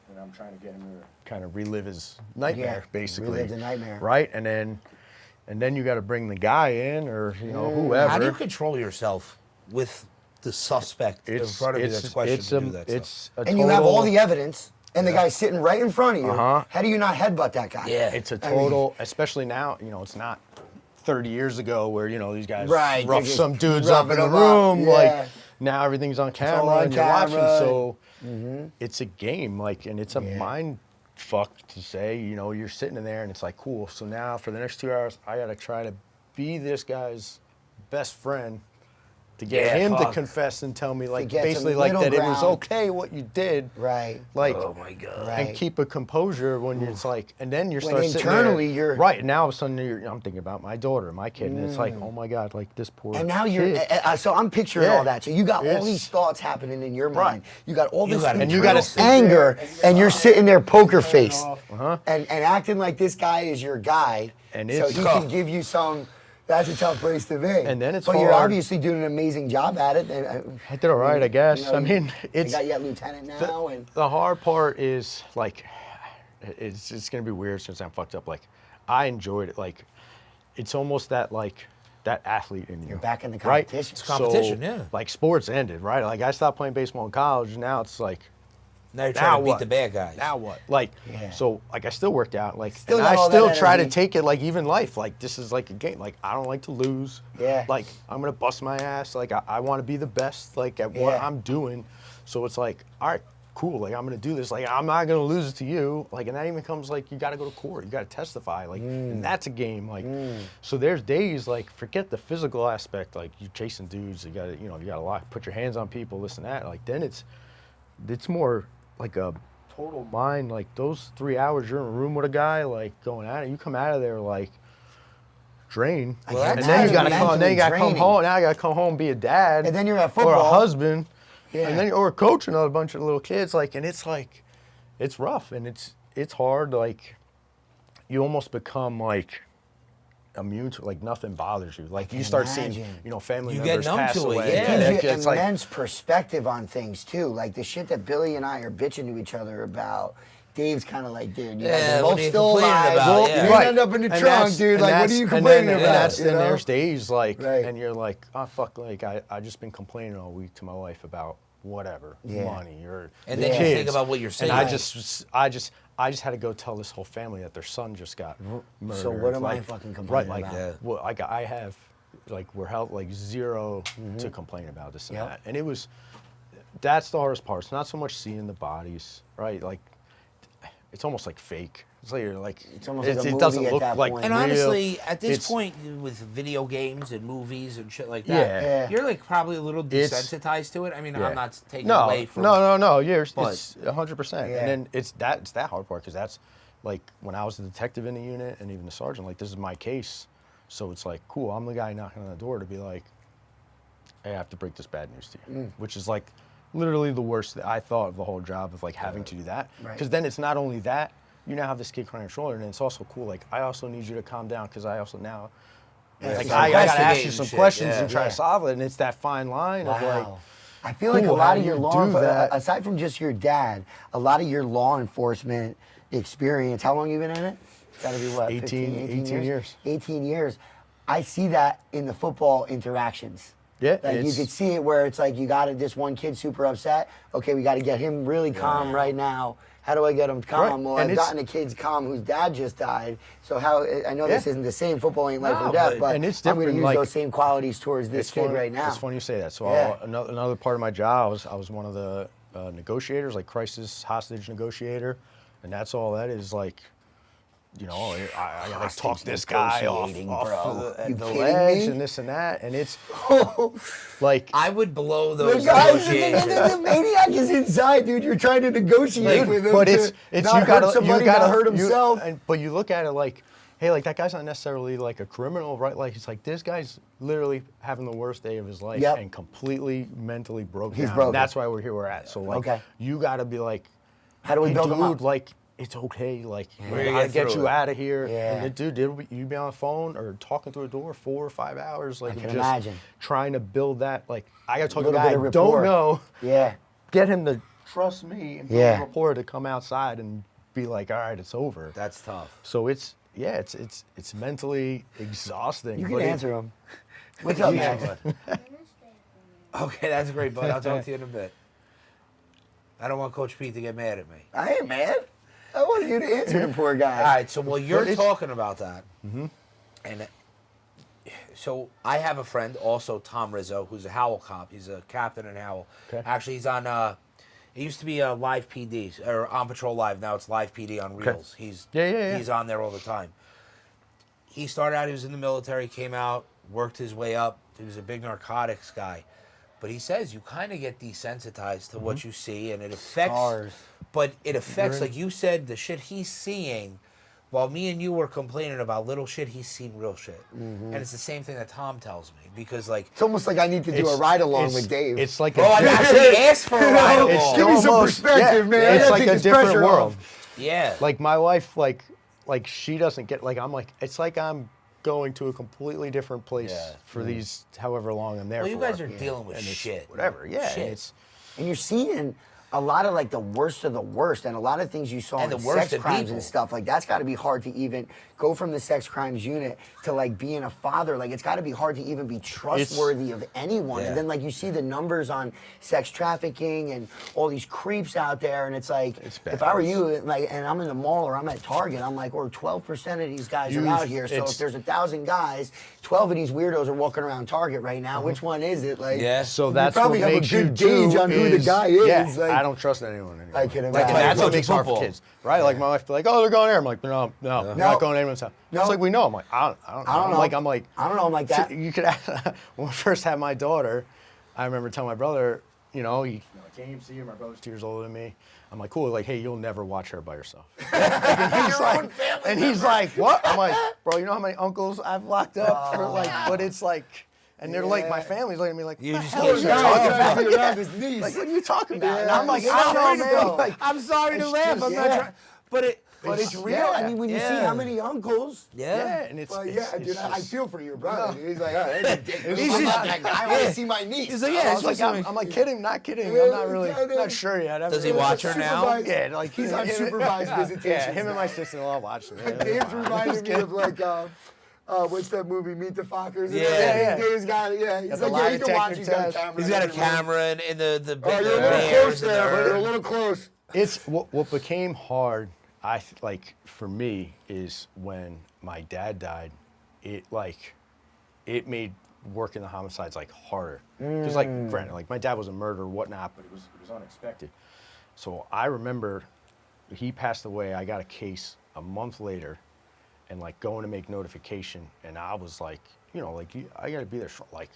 Speaker 1: and I'm trying to get him to kind of relive his nightmare, basically.
Speaker 2: Relive the nightmare.
Speaker 1: Right, and then you got to bring the guy in or whoever.
Speaker 3: How do you control yourself with the suspect in front of you that's questioned to do that stuff?
Speaker 2: And you have all the evidence, and the guy's sitting right in front of you. How do you not headbutt that guy?
Speaker 1: Yeah, it's a total, especially now, you know, it's not 30 years ago where, you know, these guys rough some dudes up in the room. Like, now everything's on camera and you're watching, so it's a game, like, and it's a mind fuck to say, you know, you're sitting in there and it's like, cool, so now for the next 2 hours, I got to try to be this guy's best friend to get him to confess and tell me, like, basically, like, that it was okay what you did.
Speaker 2: Right.
Speaker 1: Like,
Speaker 3: oh my God.
Speaker 1: And keep a composure when it's like, and then you're starting
Speaker 2: internally you're
Speaker 1: right. And now all of a sudden I'm thinking about my daughter, my kid, and it's like, oh my God, like this poor.
Speaker 2: And now
Speaker 1: kid.
Speaker 2: so I'm picturing all that. So you got all these thoughts happening in your mind. You got all this anger, and you're sitting there poker face, and acting like this guy is your guy, and so he can give you some. That's a tough place to be.
Speaker 1: And then it's
Speaker 2: But you're obviously doing an amazing job at it.
Speaker 1: I did all right, I guess. You know, I mean,
Speaker 2: you got your lieutenant now.
Speaker 1: The hard part is, like, it's going to be weird since I'm fucked up. Like, I enjoyed it. Like, it's almost that, like, that athlete in you.
Speaker 2: You're back in the competition.
Speaker 1: Right?
Speaker 3: It's competition,
Speaker 1: so, like, sports ended, right? Like, I stopped playing baseball in college, and now it's like,
Speaker 3: now you're trying to beat the bad guys.
Speaker 1: Now what? Like, so, like, I still worked out. Like, and I still try to take it, like, even life. Like, this is like a game. Like, I don't like to lose.
Speaker 2: Yeah.
Speaker 1: Like, I'm going to bust my ass. Like, I want to be the best, like, at what I'm doing. So it's like, all right, cool, like, I'm gonna do this, like, I'm not gonna lose it to you, like, and that even comes, like, you gotta go to court, you gotta testify, like, and that's a game, like, so there's days, like, forget the physical aspect, like, you chasing dudes, you gotta, you gotta put your hands on people, this and that, like, then it's more like a total mind, like, those 3 hours you're in a room with a guy, like, going at it, you come out of there, like, drained, and then you gotta come home, now you gotta come home and be a dad,
Speaker 2: and then you're at football,
Speaker 1: or a husband, and then or coaching a bunch of little kids, like, and it's like, it's rough and it's hard. Like, you almost become like immune to, like, nothing bothers you. Like, you start seeing, family members pass away.
Speaker 2: It gives you immense perspective on things too. Like the shit that Billy and I are bitching to each other about. Dave's kind of like, dude, you guys are both still alive. You didn't end up in the trunk, dude. Like, what are you complaining about?
Speaker 1: And there's days, like, and you're like, oh, fuck, like, I just been complaining all week to my wife about whatever, money or
Speaker 3: and then
Speaker 1: kids.
Speaker 3: You think about what you're saying.
Speaker 1: And I just had to go tell this whole family that their son just got murdered.
Speaker 2: So what am I fucking complaining about?
Speaker 1: Well, I have, like, we're held, like, zero to complain about this and that. And that's the hardest part. It's not so much seeing the bodies, right? Like, it's almost like fake. It's like you're like,
Speaker 2: it's almost like a movie
Speaker 1: it doesn't
Speaker 2: at
Speaker 1: look
Speaker 2: that
Speaker 1: like
Speaker 2: point.
Speaker 3: And
Speaker 1: real.
Speaker 3: honestly, at this point, with video games and movies and shit like that, you're like probably a little desensitized to it. I mean, I'm not taking away from
Speaker 1: No. It's 100%. And then it's that hard part, because that's like when I was the detective in the unit and even the sergeant. Like, this is my case, so it's like, cool. I'm the guy knocking on the door to be like, hey, I have to break this bad news to you, which is like literally the worst that I thought of the whole job of, like, having to do that, because then it's not only that, you now have this kid crying on your shoulder, and it's also cool, like, I also need you to calm down, because I also now, like, I gotta ask you some questions and try to solve it, and it's that fine line of, like,
Speaker 2: I feel like a lot of your aside from just your dad, a lot of your law enforcement experience, how long have you been in it? It's gotta be what, 18 years? 18 years. I see that in the football interactions.
Speaker 1: Yeah,
Speaker 2: like, you could see it where it's like, you got this one kid super upset. Okay, we got to get him really calm right now. How do I get him calm? Well, I've gotten a kid's calm whose dad just died. So I know this isn't the same. Football ain't life or death, but it's I'm going to use those same qualities towards this kid right now.
Speaker 1: It's funny you say that. So another part of my job, I was one of the negotiators, like crisis hostage negotiator, and that's all that is, like. I gotta talk this guy off the ledge and this and that, and it's like
Speaker 3: I would blow those
Speaker 2: the guy,
Speaker 3: negotiations.
Speaker 2: The maniac is inside, dude. You're trying to negotiate with him,
Speaker 1: but
Speaker 2: it's not you hurt somebody, not hurt himself.
Speaker 1: But you look at it like, hey, like, that guy's not necessarily like a criminal, right? Like, it's like, this guy's literally having the worst day of his life and completely mentally broken.
Speaker 2: He's broken.
Speaker 1: That's why we're here. We're at. So, like, you gotta be like,
Speaker 2: how do we build him up?
Speaker 1: Like, it's okay, like, we're gonna get you out of here. And dude, you be on the phone or talking through a door 4 or 5 hours, like,
Speaker 2: I can imagine.
Speaker 1: Trying to build that, like, I gotta talk to a guy I don't know. Get him to trust me and build a rapport to come outside and be like, all right, it's over.
Speaker 3: That's tough.
Speaker 1: So it's mentally exhausting.
Speaker 2: You can answer him. What's up, man?
Speaker 3: Okay, that's great, bud. I'll talk to you in a bit. I don't want Coach Pete to get mad at me.
Speaker 2: I ain't mad. I want you to answer them poor guys.
Speaker 3: All right, so while you're talking about that, and so I have a friend, also Tom Rizzo, who's a Howell cop. He's a captain in Howell. Okay. Actually, he's on, it used to be a Live PD, or On Patrol Live. Now it's Live PD on Reels. He's on there all the time. He started out, he was in the military, came out, worked his way up. He was a big narcotics guy. But he says you kind of get desensitized to what you see, and it affects. But it affects, like you said, the shit he's seeing. While me and you were complaining about little shit, he's seen real shit, and it's the same thing that Tom tells me, because, like,
Speaker 2: it's almost like I need to do a ride along with Dave.
Speaker 1: It's like
Speaker 3: I actually asked for a ride along.
Speaker 2: Give me some perspective, man.
Speaker 1: It's like a different world.
Speaker 3: Yeah.
Speaker 1: Like, my wife, like she doesn't get, like, I'm like, it's like I'm going to a completely different place for these however long I'm there for.
Speaker 3: Well, you guys are dealing with shit.
Speaker 1: Whatever,
Speaker 3: Shit.
Speaker 2: And you're seeing a lot of, like, the worst of the worst, and a lot of things you saw in sex crimes and stuff. Like, that's got to be hard to even go from the sex crimes unit to, like, being a father. Like, it's got to be hard to even be trustworthy of anyone. And then, like, you see the numbers on sex trafficking and all these creeps out there, and it's like, if I were you, like, and I'm in the mall or I'm at Target, I'm like, or 12% of these guys are out here. So if there's 1,000 guys, 12 of these weirdos are walking around Target right now. Which one is it? Like,
Speaker 1: so that's
Speaker 2: you probably
Speaker 1: what
Speaker 2: have
Speaker 1: makes
Speaker 2: a good gauge on who the guy is. Like,
Speaker 1: I don't trust anyone anymore.
Speaker 2: I can
Speaker 1: Like,
Speaker 2: imagine.
Speaker 1: and that's what
Speaker 3: Watching
Speaker 1: makes it hard for
Speaker 3: football.
Speaker 1: kids, right? Like my wife be like, "Oh, they're going there." I'm like, "No, we're not going to anyone's house."
Speaker 2: No.
Speaker 1: It's like we know. I'm like, I don't know.
Speaker 2: I don't know.
Speaker 1: I'm like,
Speaker 2: I don't know. I'm like that.
Speaker 1: You could when I first had my daughter, I remember telling my brother, I came see her. My brother's 2 years older than me. I'm like, cool. Like, hey, you'll never watch her by yourself. And he's like, what? I'm like, bro, you know how many uncles I've locked up for but it's like, and they're like, my family's looking at me like,
Speaker 3: You just
Speaker 1: what the hell
Speaker 3: can't
Speaker 1: are you
Speaker 3: shut
Speaker 1: talking
Speaker 3: up.
Speaker 1: about?
Speaker 2: around his niece.
Speaker 1: Like, what are you talking about? And
Speaker 2: Yeah.
Speaker 1: I'm like,
Speaker 2: Yeah.
Speaker 1: I don't know, man.
Speaker 2: Yeah.
Speaker 1: Like,
Speaker 3: I'm sorry to
Speaker 1: it's
Speaker 3: laugh.
Speaker 1: just-
Speaker 3: I'm not
Speaker 2: yeah.
Speaker 3: trying. But
Speaker 2: it's real.
Speaker 1: yeah.
Speaker 2: I mean, when you see
Speaker 3: Yeah.
Speaker 2: how many uncles.
Speaker 1: yeah, and it's,
Speaker 2: Well,
Speaker 1: it's,
Speaker 2: yeah,
Speaker 1: it's
Speaker 2: dude, I
Speaker 1: just-
Speaker 2: feel for your brother. Dude. He's like, all right,
Speaker 1: He's
Speaker 2: I'm
Speaker 1: just-
Speaker 2: not that guy. I want to see my niece.
Speaker 3: He's like,
Speaker 1: I
Speaker 3: yeah,
Speaker 1: was like, I'm like, kidding, not kidding.
Speaker 2: Yeah,
Speaker 1: I'm not really,
Speaker 2: yeah,
Speaker 1: not sure yet.
Speaker 3: Does he watch her now?
Speaker 2: Supervised-
Speaker 1: Yeah, like
Speaker 2: He's on supervised visitations.
Speaker 1: Yeah, him and
Speaker 2: now.
Speaker 1: my sister-in-law watch them.
Speaker 2: Dave's reminded me of like, what's that movie, Meet the Fockers?
Speaker 3: Yeah.
Speaker 1: Yeah.
Speaker 2: Dave's got it, yeah. He's
Speaker 1: Got the
Speaker 2: like,
Speaker 1: lie
Speaker 2: he can watch,
Speaker 1: detector
Speaker 2: he's got a
Speaker 1: test.
Speaker 2: camera.
Speaker 3: He's got a
Speaker 2: and everything.
Speaker 3: camera and the
Speaker 2: Oh, you're a little
Speaker 3: bears
Speaker 2: close
Speaker 3: and
Speaker 2: there, but you're a
Speaker 3: the
Speaker 2: little close.
Speaker 1: It's what became hard. For me is when my dad died. It made working the homicides like harder. Because granted, like my dad was a murderer, whatnot, but it was unexpected. So I remember he passed away. I got a case a month later, and like going to make notification, and I was like, I got to be there. Like,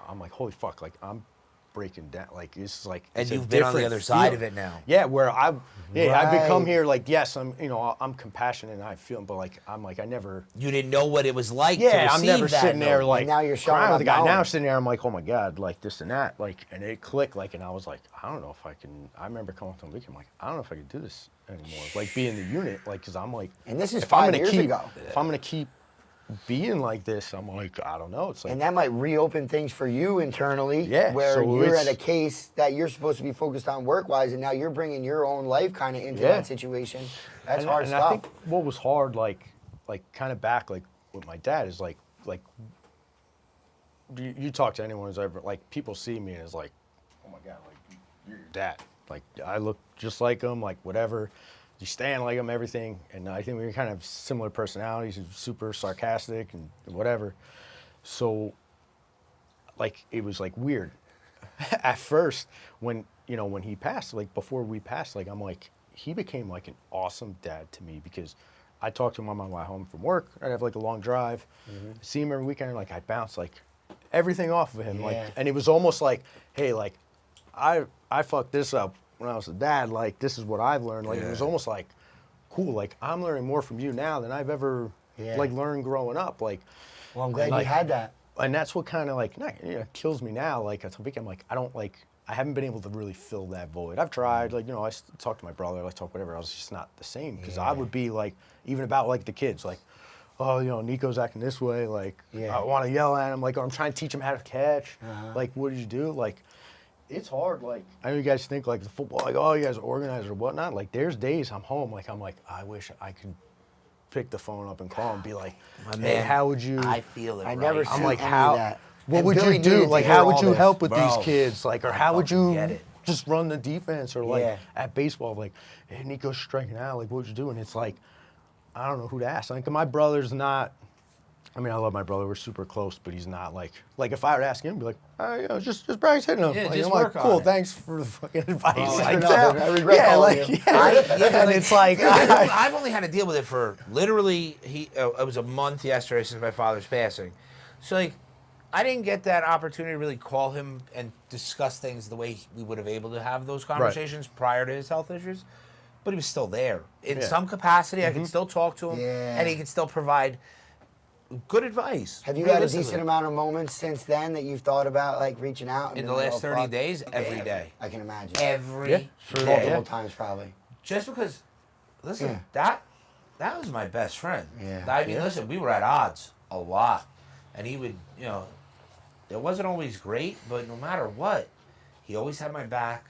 Speaker 1: I'm like, holy fuck, like I'm breaking down. Like it's like,
Speaker 3: And
Speaker 1: it's a
Speaker 3: you've been on the
Speaker 1: different
Speaker 3: other side of
Speaker 1: feeling.
Speaker 3: it now.
Speaker 1: Yeah, where I've become
Speaker 2: Right.
Speaker 1: here. Like, yes, I'm compassionate and I feel, but like I never.
Speaker 3: You didn't know what it was like to
Speaker 1: Yeah,
Speaker 3: receive
Speaker 1: I'm never
Speaker 3: that
Speaker 1: sitting there
Speaker 3: note.
Speaker 1: like
Speaker 2: now you're showing
Speaker 1: crying with
Speaker 2: up
Speaker 1: the guy.
Speaker 2: knowing.
Speaker 1: Now I'm sitting there, I'm like, oh my god, like this and that, like, and it clicked, like, and I was like, I don't know if I can. I remember coming up to him, I'm like, I don't know if I can do this anymore. Like, be in the unit, like, because I'm like,
Speaker 2: And this is
Speaker 1: if I'm
Speaker 2: 5
Speaker 1: gonna
Speaker 2: years
Speaker 1: keep,
Speaker 2: ago.
Speaker 1: if I'm gonna keep being like this, I'm like, I don't know. It's like,
Speaker 2: And that might reopen things for you internally,
Speaker 1: Yeah,
Speaker 2: where
Speaker 1: so
Speaker 2: you're
Speaker 1: it's-
Speaker 2: at a case that you're supposed to be focused on work-wise, and now you're bringing your own life kind of into
Speaker 1: Yeah.
Speaker 2: that situation. That's
Speaker 1: and,
Speaker 2: hard
Speaker 1: and
Speaker 2: stuff.
Speaker 1: I think what was hard, like kind of back, like with my dad, is like you talk to anyone who's ever, like, people see me and it's like, oh my god, like you're your dad. Like I look just like him, like whatever. You stand like him, everything. And I think we kind of have similar personalities. He's super sarcastic and whatever. So, like, it was like weird at first when he passed. Like before we passed, like I'm like, he became like an awesome dad to me because I talked to him on my way home from work. I'd have like a long drive, see him every weekend. Like I bounce like everything off of him.
Speaker 2: Yeah.
Speaker 1: Like, and it was almost like, hey, like I fucked this up when I was a dad. Like this is what I've learned. Like it was almost like, cool. Like I'm learning more from you now than I've ever like learned growing up. Like,
Speaker 2: well, I'm glad
Speaker 1: like,
Speaker 2: you had that.
Speaker 1: and that's what kind of like kills me now. Like I'm like, I haven't been able to really fill that void. I've tried, like, I talk to my brother, I talk whatever. I was just not the same because I would be like, even about like the kids, like, oh, Nico's acting this way, like, I want to yell at him, like, or I'm trying to teach him how to catch. Like, what did you do? Like, it's hard. Like, I know you guys think like the football, like, oh, you guys are organized or whatnot. Like, there's days I'm home, like, I wish I could pick the phone up and call and be like,
Speaker 3: My
Speaker 1: hey,
Speaker 3: man,
Speaker 1: how would you?
Speaker 3: I feel it.
Speaker 2: I
Speaker 3: right.
Speaker 2: never
Speaker 1: I'm
Speaker 2: see
Speaker 1: like,
Speaker 2: any
Speaker 1: how?
Speaker 2: of that.
Speaker 1: What
Speaker 2: And
Speaker 1: would
Speaker 2: Billy
Speaker 1: you do?
Speaker 2: needed to
Speaker 1: Like,
Speaker 2: hear
Speaker 1: how would
Speaker 2: all
Speaker 1: you
Speaker 2: this.
Speaker 1: help with
Speaker 3: Bro,
Speaker 1: these kids? Like, or how would
Speaker 3: fucking
Speaker 1: you
Speaker 3: get it.
Speaker 1: just run the defense? Or like
Speaker 2: Yeah.
Speaker 1: at baseball, like, hey, Nico's striking out. Like, what would you do? And it's like, I don't know who to ask. Like, my brother's not. I mean, I love my brother. We're super close, but he's not like if I were to ask him, I'd be like, all right, just practice hitting him.
Speaker 3: Yeah,
Speaker 1: like,
Speaker 3: just
Speaker 1: I'm like,
Speaker 3: work on
Speaker 1: cool,
Speaker 3: it.
Speaker 1: thanks for the fucking advice. like,
Speaker 2: nothing. I regret
Speaker 1: yeah,
Speaker 2: calling
Speaker 1: like,
Speaker 2: you.
Speaker 1: yeah. And it's like,
Speaker 3: I've only had to deal with it for literally it was a month yesterday since my father's passing, so like I didn't get that opportunity to really call him and discuss things the way we would have able to have those conversations prior to his health issues, but he was still there in some capacity. I could still talk to him, and he could still provide good advice.
Speaker 2: Have you had a
Speaker 3: realistically.
Speaker 2: decent amount of moments since then that you've thought about, like, reaching out? and
Speaker 3: in
Speaker 2: been
Speaker 3: the
Speaker 2: like,
Speaker 3: last
Speaker 2: oh,
Speaker 3: 30
Speaker 2: fuck?
Speaker 3: days? Every day.
Speaker 2: I can imagine.
Speaker 3: Every
Speaker 1: Yeah, sure.
Speaker 3: day.
Speaker 2: Multiple times, probably.
Speaker 3: Just because, listen,
Speaker 2: Yeah.
Speaker 3: that was my best friend.
Speaker 2: Yeah.
Speaker 3: I mean, listen, we were at odds a lot, and he would, it wasn't always great, but no matter what, he always had my back.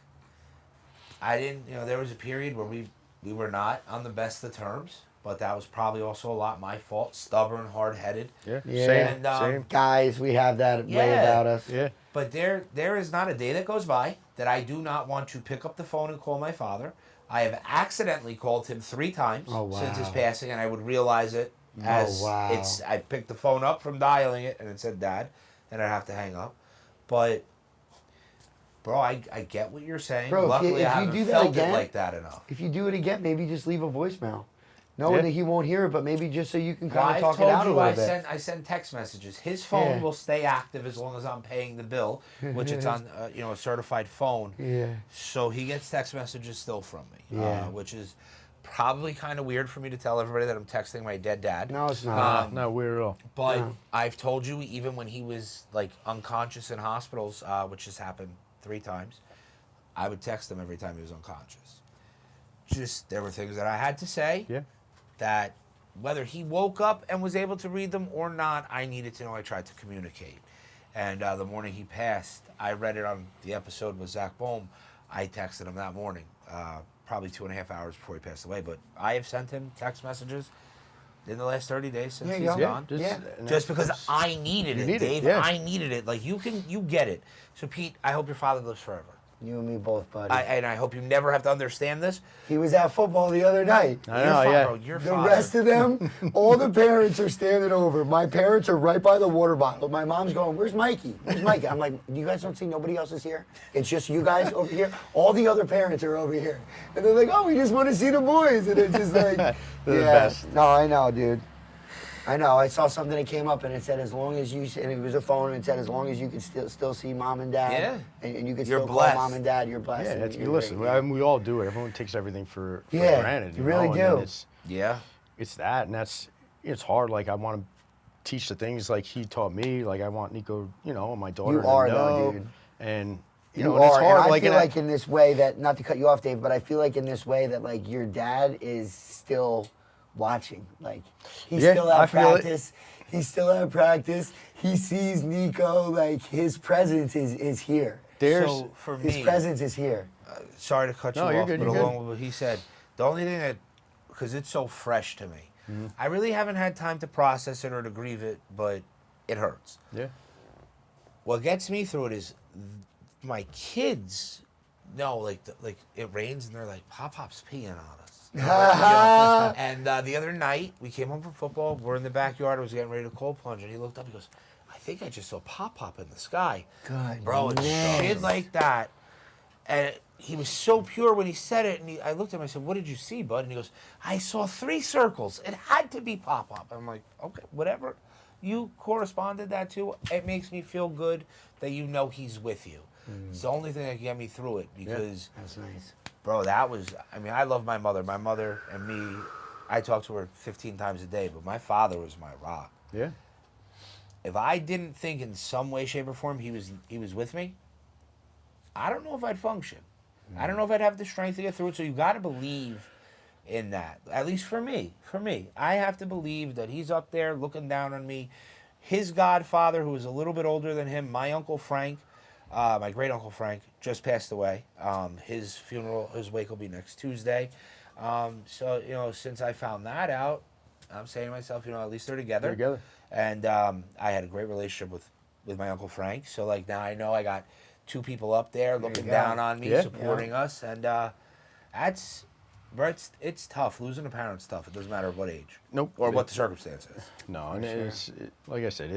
Speaker 3: I didn't, there was a period where we were not on the best of terms, but that was probably also a lot my fault. Stubborn, hard-headed.
Speaker 1: yeah,
Speaker 2: Yeah.
Speaker 1: same,
Speaker 3: And,
Speaker 1: same.
Speaker 2: Guys, we have that way
Speaker 3: Yeah.
Speaker 2: about us.
Speaker 1: Yeah.
Speaker 3: But there is not a day that goes by that I do not want to pick up the phone and call my father. I have accidentally called him 3 times since his
Speaker 2: wow.
Speaker 3: passing, and I would realize it as
Speaker 2: wow.
Speaker 3: I picked the phone up from dialing it, and it said Dad, and I'd have to hang up. But Bro, I get what you're saying.
Speaker 2: Bro,
Speaker 3: Luckily, I
Speaker 2: if you
Speaker 3: haven't
Speaker 2: do that
Speaker 3: felt
Speaker 2: again,
Speaker 3: it like that enough.
Speaker 2: If you do it again, maybe just leave a voicemail. Knowing that he won't hear it, but maybe just so you can
Speaker 3: Well,
Speaker 2: kind of
Speaker 3: I've
Speaker 2: talk it
Speaker 3: told
Speaker 2: out a
Speaker 3: you
Speaker 2: little bit.
Speaker 3: I send text messages. His phone
Speaker 2: Yeah.
Speaker 3: will stay active as long as I'm paying the bill, which it's on a certified phone.
Speaker 2: Yeah.
Speaker 3: So he gets text messages still from me,
Speaker 2: Yeah.
Speaker 3: which is probably kind of weird for me to tell everybody that I'm texting my dead dad.
Speaker 2: No, it's not.
Speaker 1: Not weird at all.
Speaker 3: But I've told you, even when he was like unconscious in hospitals, which has happened 3 times, I would text him every time he was unconscious. Just there were things that I had to say.
Speaker 1: Yeah.
Speaker 3: That whether he woke up and was able to read them or not, I needed to know. I tried to communicate. And the morning he passed, I read it on the episode with Zach Bohm. I texted him that morning, probably 2.5 hours before he passed away. But I have sent him text messages in the last 30 days since he's gone. Just because I needed it, Dave. I needed it. Like, you get it. So, Pete, I hope your father lives forever.
Speaker 2: You and me both, buddy.
Speaker 3: And I hope you never have to understand this.
Speaker 2: He was at football the other night.
Speaker 1: I know,
Speaker 3: Your
Speaker 2: The
Speaker 3: father.
Speaker 2: rest of them, all the parents are standing over. My parents are right by the water bottle. My mom's going, "Where's Mikey? Where's Mikey?" I'm like, "You guys don't see nobody else is here? It's just you guys over here? All the other parents are over here." And they're like, "Oh, we just want to see the boys." And it's just like,
Speaker 1: They're the best.
Speaker 2: No, I know, dude. I know. I saw something that came up and it said, as long as you, and it was a phone, and it said, as long as you can still see mom and dad, and you can
Speaker 3: You're
Speaker 2: still
Speaker 3: blessed.
Speaker 2: call mom and dad, you're blessed.
Speaker 1: Yeah,
Speaker 2: and
Speaker 1: it's,
Speaker 2: you're
Speaker 1: listen,
Speaker 2: great.
Speaker 1: I mean, we all do it. Everyone takes everything for
Speaker 2: Yeah,
Speaker 1: granted.
Speaker 2: you really
Speaker 1: know?
Speaker 2: do.
Speaker 1: And then it's that, and it's hard. Like, I want to teach the things like he taught me. Like, I want Nico, and my daughter
Speaker 2: You are,
Speaker 1: to know.
Speaker 2: though, dude.
Speaker 1: And
Speaker 2: You
Speaker 1: and it's
Speaker 2: are,
Speaker 1: hard.
Speaker 2: and I
Speaker 1: like,
Speaker 2: feel
Speaker 1: and
Speaker 2: like in this way that, not to cut you off, Dave, but I feel like in this way that, like, your dad is still watching. Like, he's still
Speaker 1: I
Speaker 2: at
Speaker 1: feel it.
Speaker 2: practice. He's still at practice. He sees Nico. Like, his presence is here.
Speaker 3: So, for me,
Speaker 2: His presence is here.
Speaker 3: sorry to cut you
Speaker 1: No, you're
Speaker 3: off,
Speaker 1: good,
Speaker 3: but
Speaker 1: you're good.
Speaker 3: along with what he said, the only thing that, because it's so fresh to me, I really haven't had time to process it or to grieve it, but it hurts.
Speaker 1: yeah.
Speaker 3: What gets me through it is my kids know, like it rains and they're like, Pop's peeing on us. And the other night, we came home from football. We're in the backyard. I was getting ready to cold plunge, and he looked up. He goes, "I think I just saw Pop in the sky."
Speaker 2: Good
Speaker 3: Bro, it's
Speaker 2: man.
Speaker 3: shit like that. And he was so pure when he said it. And I looked at him. I said, "What did you see, bud?" And he goes, "I saw 3 circles. It had to be Pop." I'm like, "Okay, whatever you corresponded that to. It makes me feel good that you know he's with you." It's the only thing that can get me through it because.
Speaker 2: That's nice.
Speaker 3: Bro, I love my mother. My mother and me, I talk to her 15 times a day, but my father was my rock.
Speaker 1: Yeah.
Speaker 3: If I didn't think in some way, shape, or form he was with me, I don't know if I'd function. I don't know if I'd have the strength to get through it. So you got to believe in that. At least for me. I have to believe that he's up there looking down on me. His godfather, who was a little bit older than him, my Uncle Frank, my great uncle Frank, just passed away. His funeral, his wake will be next Tuesday. So, since I found that out, I'm saying to myself, at least they're together.
Speaker 1: They're together.
Speaker 3: And I had a great relationship with my Uncle Frank. So, like, now I know I got 2 people up there looking down on me, supporting us. And that's, bro, it's tough. Losing a parent's tough. It doesn't matter what age.
Speaker 1: Nope.
Speaker 3: Or what the circumstances.
Speaker 1: No, and like I said,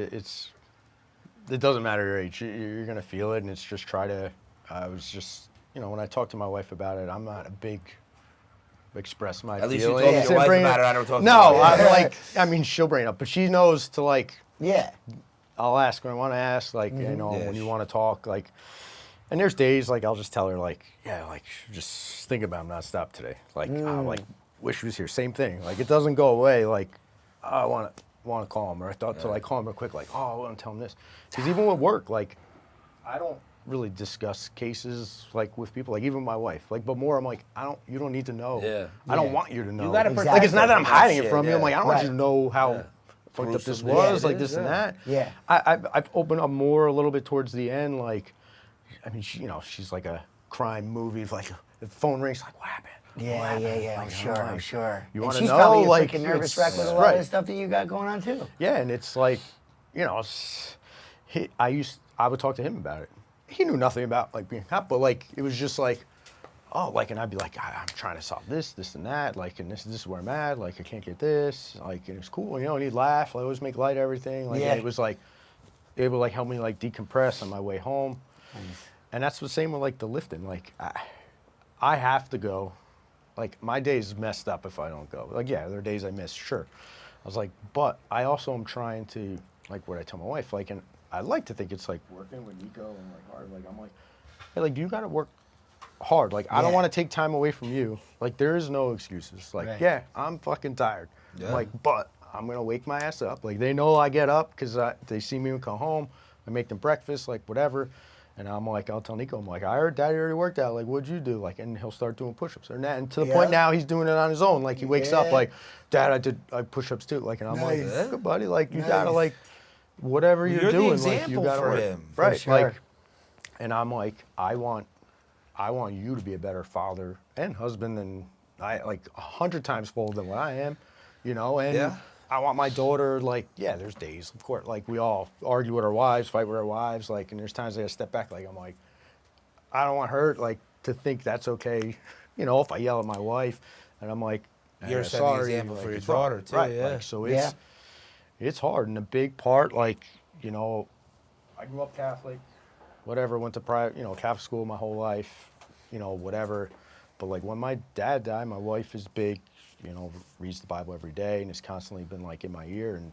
Speaker 1: it doesn't matter your age. You're going to feel it, and it's just I was just, when I talk to my wife about it, I'm not a big express my
Speaker 3: At least you
Speaker 1: feelings.
Speaker 3: talk to your wife about it, I don't talk to
Speaker 1: No,
Speaker 3: my wife.
Speaker 1: she'll bring it up, but she knows to, like,
Speaker 2: Yeah.
Speaker 1: I'll ask when I want to ask, like, when you want to talk, like, and there's days, like, I'll just tell her, like, just think about him nonstop today. Like, I wish he was here. Same thing. Like, it doesn't go away. Like, I want to call him, or I thought to, like, call him real quick, like, I want to tell him this. Because even with work, like, I don't really discuss cases, like, with people, like, even my wife. Like, but more, I'm like, you don't need to know.
Speaker 3: Yeah.
Speaker 1: I don't want you to know.
Speaker 3: You gotta
Speaker 2: Exactly.
Speaker 1: Like, it's not that I'm hiding
Speaker 3: Shit,
Speaker 1: it from you. I'm like, I don't want
Speaker 2: Right.
Speaker 1: you to know how fucked up this
Speaker 3: Gruesome.
Speaker 1: was,
Speaker 3: Yeah,
Speaker 1: like,
Speaker 3: it
Speaker 1: this
Speaker 3: is,
Speaker 1: and that.
Speaker 2: Yeah.
Speaker 1: I've opened up more a little bit towards the end, like, I mean, she's like a crime movie, like, the phone rings, like, what happened?
Speaker 2: Yeah. I'm sure.
Speaker 1: You
Speaker 2: And
Speaker 1: wanna
Speaker 2: she's
Speaker 1: know,
Speaker 2: probably a
Speaker 1: like,
Speaker 2: freaking nervous
Speaker 1: it's-
Speaker 2: wreck with a lot of the
Speaker 1: right.
Speaker 2: stuff that you got going on too.
Speaker 1: Yeah, and it's like, I would talk to him about it. He knew nothing about, like, being a cop, but, like, it was just like, and I'd be like, I'm trying to solve this and that, like, and this is where I'm at, like, I can't get this, like, and it was cool, and he'd laugh, I always make light of everything, like, and it was like, it would, like, help me, like, decompress on my way home. And that's the same with like the lifting. Like I have to go. Like my day's messed up if I don't go. Like yeah, there are days I miss, sure. I was like, but I also am trying to, like what I tell my wife, like, and I like to think it's like working with Nico and like hard. Like I'm like, hey, like you gotta work hard. Like I don't want to take time away from you. Like there is no excuses. Like yeah, I'm fucking tired.
Speaker 3: Yeah.
Speaker 1: I'm like, but I'm gonna wake my ass up. Like they know I get up because they see me come home. I make them breakfast, like whatever. And I'm like, I'll tell Nico, I'm like, I heard Daddy already worked out. Like, what'd you do? Like, and he'll start doing push-ups. And to the point now, he's doing it on his own. Like, he wakes up like, Dad, I push-ups too. Like, and I'm like, good buddy. Like, you gotta like, whatever you're doing, like, you gotta work.
Speaker 3: Him.
Speaker 1: Right.
Speaker 2: Sure.
Speaker 1: Like, and I'm like, I want you to be a better father and husband than like 100 times fold than what I am, you know. And I want my daughter, like, yeah, there's days, of course, like we all argue with our wives, fight with our wives, like, and there's times I gotta step back, like, I'm like, I don't want her, like, to think that's okay, you know, if I yell at my wife, and I'm like,
Speaker 3: you're setting an example for your daughter, too,
Speaker 1: right,
Speaker 3: yeah.
Speaker 1: Like, so it's hard, and a big part, like, you know, I grew up Catholic, whatever, went to private, you know, Catholic school my whole life, you know, whatever, but, like, when my dad died, my wife is big, you know, reads the Bible every day and has constantly been like in my ear. And,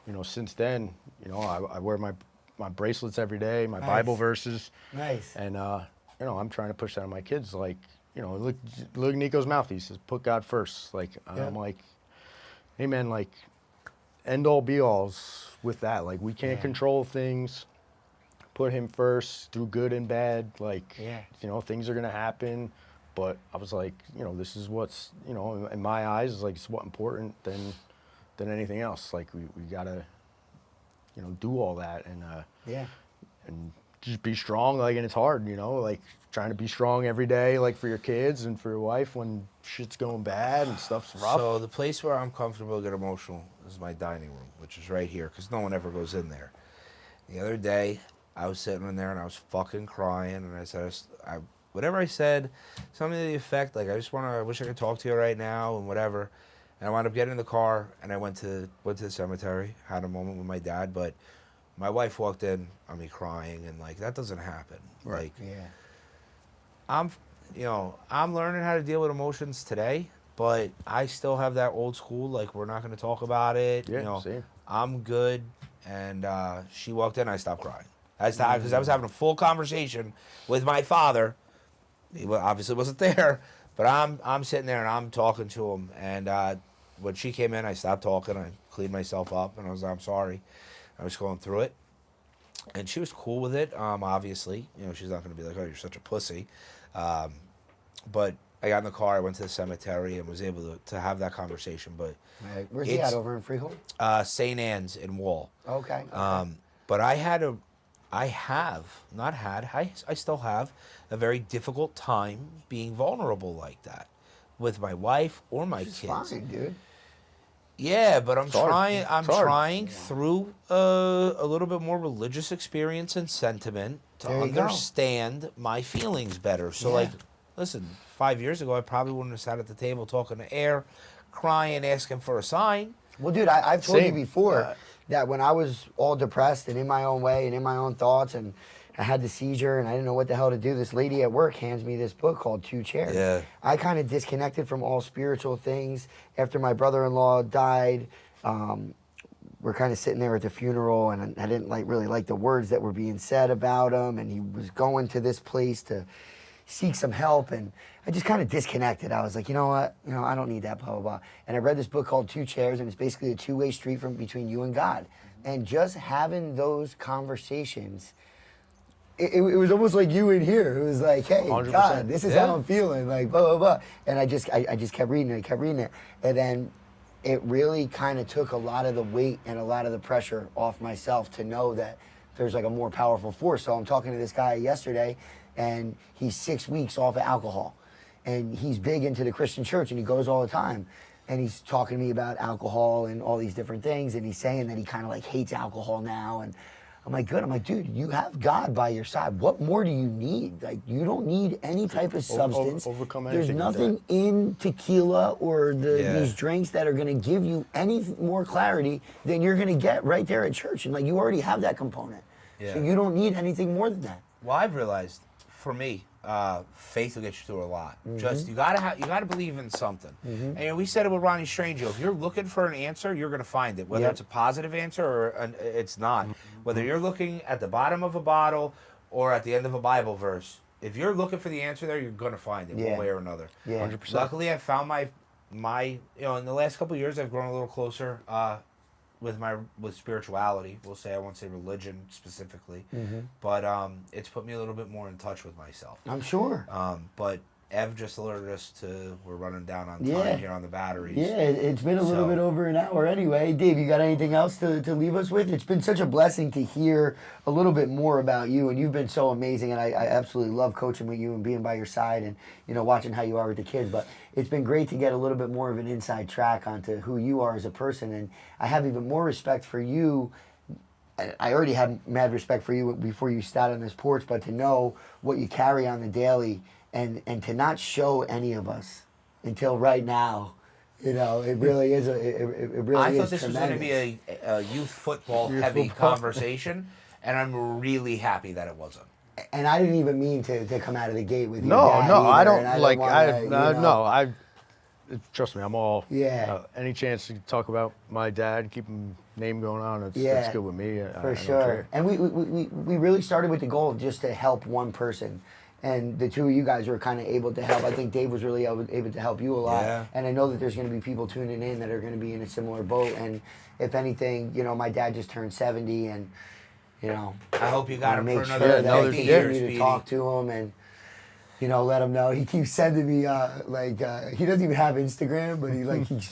Speaker 1: you know, since then, you know, I wear my bracelets every day, my Bible verses.
Speaker 2: Nice.
Speaker 1: And, you know, I'm trying to push that on my kids. Like, you know, look at Nico's mouth. He says, put God first. Like, I'm like, hey man, like end all be alls with that. Like we can't control things. Put him first through good and bad. Like, you know, things are going to happen. But I was like, you know, this is what's, you know, in my eyes, is like it's what important than anything else. Like we gotta, you know, do all that and and just be strong. Like, and it's hard, you know, like trying to be strong every day, like for your kids and for your wife when shit's going bad and stuff's rough.
Speaker 3: So the place where I'm comfortable to get emotional is my dining room, which is right here, because no one ever goes in there. The other day, I was sitting in there and I was fucking crying, and I said, whatever I said, something to the effect, like, I wish I could talk to you right now and whatever. And I wound up getting in the car and I went to the cemetery, had a moment with my dad, but my wife walked in on me crying, and like, that doesn't happen.
Speaker 1: Right.
Speaker 3: Like, I'm learning how to deal with emotions today, but I still have that old school, like, we're not going to talk about it.
Speaker 1: Yeah,
Speaker 3: you know,
Speaker 1: same.
Speaker 3: I'm good. And she walked in, I stopped crying. Because I was having a full conversation with my father. He obviously wasn't there, but I'm sitting there and I'm talking to him. And when she came in, I stopped talking. I cleaned myself up, and I was like, I'm sorry. I was going through it. And she was cool with it, obviously. You know, she's not going to be like, oh, you're such a pussy. But I got in the car, I went to the cemetery, and was able to have that conversation. But
Speaker 2: where's he at, over in Freehold?
Speaker 3: St. Anne's in Wall.
Speaker 2: Okay.
Speaker 3: But I still have a very difficult time being vulnerable like that with my wife or my kids.
Speaker 2: Fine, dude.
Speaker 3: Yeah, but I'm trying
Speaker 2: hard.
Speaker 3: through a little bit more religious experience and sentiment to understand my feelings better. So, like, listen, 5 years ago, I probably wouldn't have sat at the table talking to Air, crying, asking for a sign.
Speaker 2: Well, dude, I've told you before that when I was all depressed and in my own way and in my own thoughts, and I had the seizure and I didn't know what the hell to do, this lady at work hands me this book called 2 Chairs.
Speaker 3: Yeah.
Speaker 2: I kind of disconnected from all spiritual things. After my brother-in-law died, we're kind of sitting there at the funeral, and I didn't really like the words that were being said about him, and he was going to this place to seek some help, and I just kind of disconnected. I was like, you know what? You know, I don't need that, blah, blah, blah. And I read this book called 2 Chairs, and it's basically a two-way street between you and God. And just having those conversations, it was almost like you in here. It was like, hey,
Speaker 1: 100%.
Speaker 2: God, this is how I'm feeling, like, blah, blah, blah. And I just kept reading it, And then it really kind of took a lot of the weight and a lot of the pressure off myself to know that there's like a more powerful force. So I'm talking to this guy yesterday, and he's 6 weeks off of alcohol. And he's big into the Christian church, and he goes all the time. And he's talking to me about alcohol and all these different things, and he's saying that he kind of like hates alcohol now. And I'm like, good. I'm like, dude, you have God by your side. What more do you need? Like, you don't need any type of substance.
Speaker 1: Overcome
Speaker 2: There's
Speaker 1: anything
Speaker 2: nothing in tequila or these drinks that are going to give you any more clarity than you're going to get right there at church. And like, you already have that component. So you don't need anything more than that.
Speaker 3: Well, I've realized for me, faith will get you through a lot. Just you gotta believe in something. And you know, we said it with Ronnie Strangio. If you're looking for an answer, you're gonna find it. Whether it's a positive answer or it's not. Whether you're looking at the bottom of a bottle or at the end of a Bible verse, if you're looking for the answer there, you're gonna find it one way or another.
Speaker 2: Yeah.
Speaker 1: 100%.
Speaker 3: Luckily, I found my you know, in the last couple of years, I've grown a little closer with spirituality. We'll say, I won't say religion specifically, but it's put me a little bit more in touch with myself.
Speaker 2: I'm sure.
Speaker 3: But Ev just alerted us we're running down on time here on the batteries.
Speaker 2: Yeah, it's been a little bit over an hour anyway. Dave, you got anything else to leave us with? It's been such a blessing to hear a little bit more about you, and you've been so amazing, and I absolutely love coaching with you and being by your side and, you know, watching how you are with the kids. But it's been great to get a little bit more of an inside track onto who you are as a person, and I have even more respect for you. I already had mad respect for you before you sat on this porch, but to know what you carry on the daily and to not show any of us until right now, you know, it really is
Speaker 3: I thought this was going to be a youth football heavy conversation, and I'm really happy that it wasn't.
Speaker 2: And I didn't even mean to come out of the gate with you.
Speaker 1: No, I don't like.
Speaker 2: I
Speaker 1: Trust me, I'm all.
Speaker 2: Yeah.
Speaker 1: Any chance to talk about my dad, keep his name going on, that's good with me.
Speaker 2: For sure. And we really started with the goal of just to help one person. And the two of you guys were kind of able to help. I think Dave was really able to help you a lot.
Speaker 3: Yeah.
Speaker 2: And I know that there's going to be people tuning in that are going to be in a similar boat. And if anything, you know, my dad just turned 70, and, you know,
Speaker 3: I hope you got him for
Speaker 2: sure
Speaker 3: another
Speaker 2: that
Speaker 3: 50
Speaker 2: I
Speaker 3: years,
Speaker 2: continue to
Speaker 3: Speedy.
Speaker 2: talk to him and, you know, let him know. He keeps sending me he doesn't even have Instagram, but he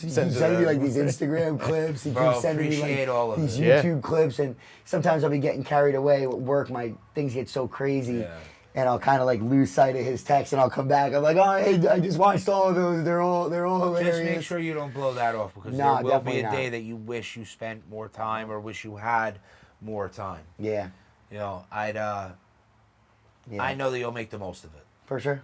Speaker 2: sends me like these Instagram clips. He keeps sending me
Speaker 3: appreciate all of
Speaker 2: these
Speaker 3: it.
Speaker 2: YouTube clips, and sometimes I'll be getting carried away at work. My things get so crazy.
Speaker 3: Yeah.
Speaker 2: And I'll kind of like lose sight of his text, and I'll come back. I'm like, oh, hey, I just watched all of those. They're all hilarious.
Speaker 3: Just make sure you don't blow that off, because there will be a day that you wish you spent more time or wish you had more time.
Speaker 2: Yeah.
Speaker 3: You know, I know that you'll make the most of it.
Speaker 2: For sure.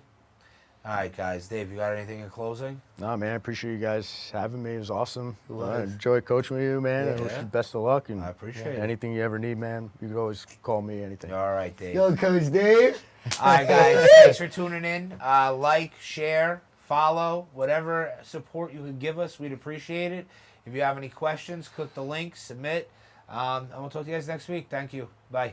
Speaker 3: All right, guys. Dave, you got anything in closing?
Speaker 1: No, man, I appreciate you guys having me. It was awesome.
Speaker 2: was.
Speaker 1: I enjoy coaching with you, man. I wish you best of luck. And
Speaker 3: I appreciate it.
Speaker 1: anything you ever need, man, you could always call me, anything.
Speaker 3: All right, Dave.
Speaker 2: Yo, Coach Dave.
Speaker 3: All right, guys. Thanks for tuning in. Like, share, follow, whatever support you could give us, we'd appreciate it. If you have any questions, click the link, submit. And we'll talk to you guys next week. Thank you. Bye.